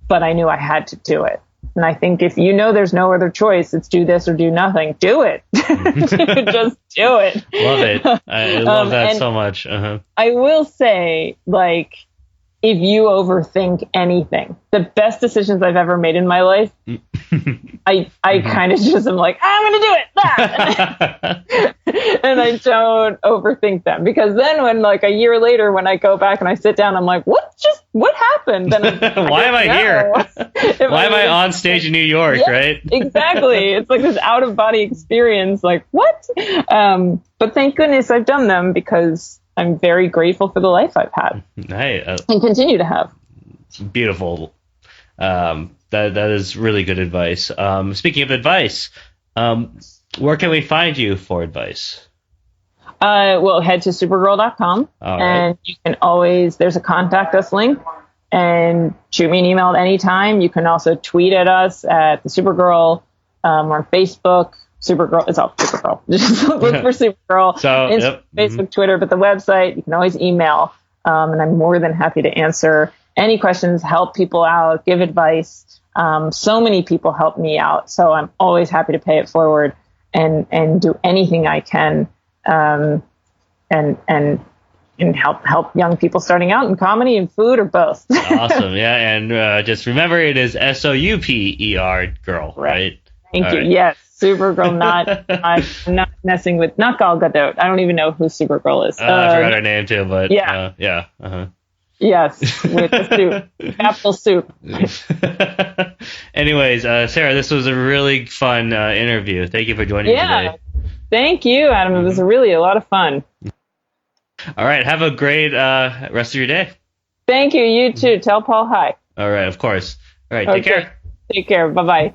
Speaker 4: I knew I had to do it. And I think if you know there's no other choice, it's do this or do nothing. Do it. Just do it.
Speaker 3: Love it. I love that so much.
Speaker 4: I will say, like, if you overthink anything, the best decisions I've ever made in my life, I kind of just am like, I'm going to do it. And I don't overthink them, because then when like a year later, when I go back and I sit down, I'm like, what happened? Then
Speaker 3: why am I here? Why am I on stage in New York? Yeah, right? Exactly.
Speaker 4: It's like this out of body experience. Like, what? But thank goodness I've done them, because I'm very grateful for the life I've had and continue to have.
Speaker 3: Beautiful. That is really good advice. Speaking of advice, where can we find you for advice?
Speaker 4: Well, head to Soupergirl.com, and you can always, there's a contact us link, and shoot me an email at any time. You can also tweet at us at the Soupergirl, or on Facebook. Supergirl, it's all Supergirl. Just look for Supergirl. So, Facebook, Twitter, but the website, you can always email. And I'm more than happy to answer any questions, help people out, give advice. So many people help me out. So I'm always happy to pay it forward and do anything I can, and help young people starting out in comedy and food, or both.
Speaker 3: Awesome. Yeah. And just remember, it is Souper girl, right?
Speaker 4: Thank you. Right. Yes. Supergirl, not messing with, not Gal Gadot. I don't even know who Supergirl is.
Speaker 3: I forgot her name too, but
Speaker 4: yeah. Yes, with the soup. Apple soup.
Speaker 3: Anyways, Sarah, this was a really fun interview. Thank you for joining me today.
Speaker 4: Thank you, Adam. It was really a lot of fun.
Speaker 3: All right. Have a great rest of your day.
Speaker 4: Thank you. You too. Tell Paul hi.
Speaker 3: All right. Of course. All right. Take care.
Speaker 4: Take care. Bye-bye.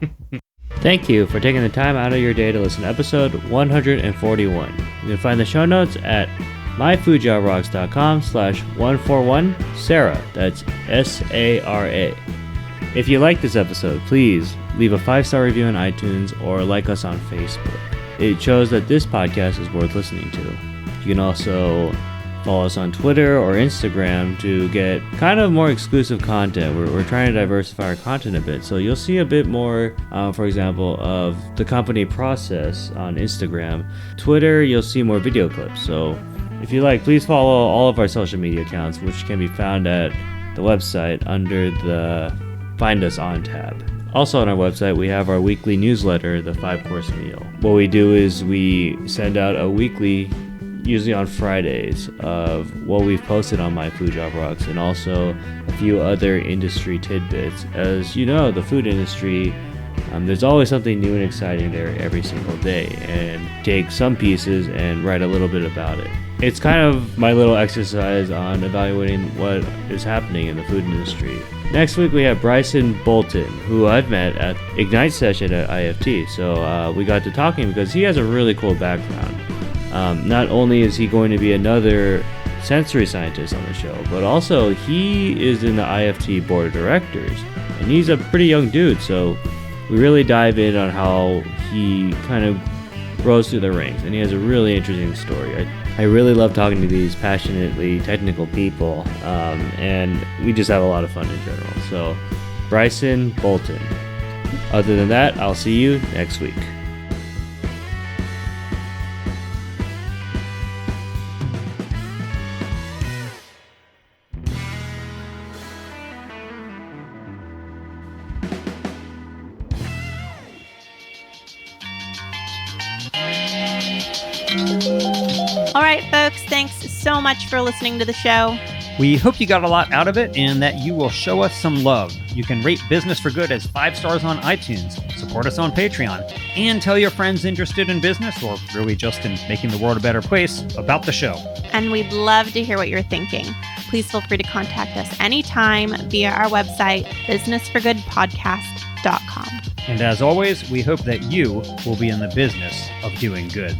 Speaker 3: Thank you for taking the time out of your day to listen to episode 141. You can find the show notes at myfoodjobrocks.com/141 Sarah. That's SARA. If you like this episode, please leave a 5-star review on iTunes or like us on Facebook. It shows that this podcast is worth listening to. You can also follow us on Twitter or Instagram to get kind of more exclusive content. We're trying to diversify our content a bit. So you'll see a bit more, for example, of the company process on Instagram. Twitter, you'll see more video clips. So if you like, please follow all of our social media accounts, which can be found at the website under the Find Us On tab. Also on our website, we have our weekly newsletter, The 5-Course Meal. What we do is we send out a weekly, usually on Fridays, of what we've posted on My Food Job Rocks, and also a few other industry tidbits. As you know, the food industry, there's always something new and exciting there every single day, and take some pieces and write a little bit about it. It's kind of my little exercise on evaluating what is happening in the food industry. Next week we have Bryson Bolton, who I've met at Ignite session at IFT. So we got to talking because he has a really cool background. Not only is he going to be another sensory scientist on the show, but also he is in the IFT board of directors, and he's a pretty young dude. So we really dive in on how he kind of rose through the ranks, and he has a really interesting story. I really love talking to these passionately technical people, and we just have a lot of fun in general. So Bryson Bolton. Other than that, I'll see you next week.
Speaker 2: All right, folks, thanks so much for listening to the show.
Speaker 1: We hope you got a lot out of it and that you will show us some love. You can rate Business for Good as 5 stars on iTunes, support us on Patreon, and tell your friends interested in business or really just in making the world a better place about the show.
Speaker 2: And we'd love to hear what you're thinking. Please feel free to contact us anytime via our website, businessforgoodpodcast.com.
Speaker 1: And as always, we hope that you will be in the business of doing good.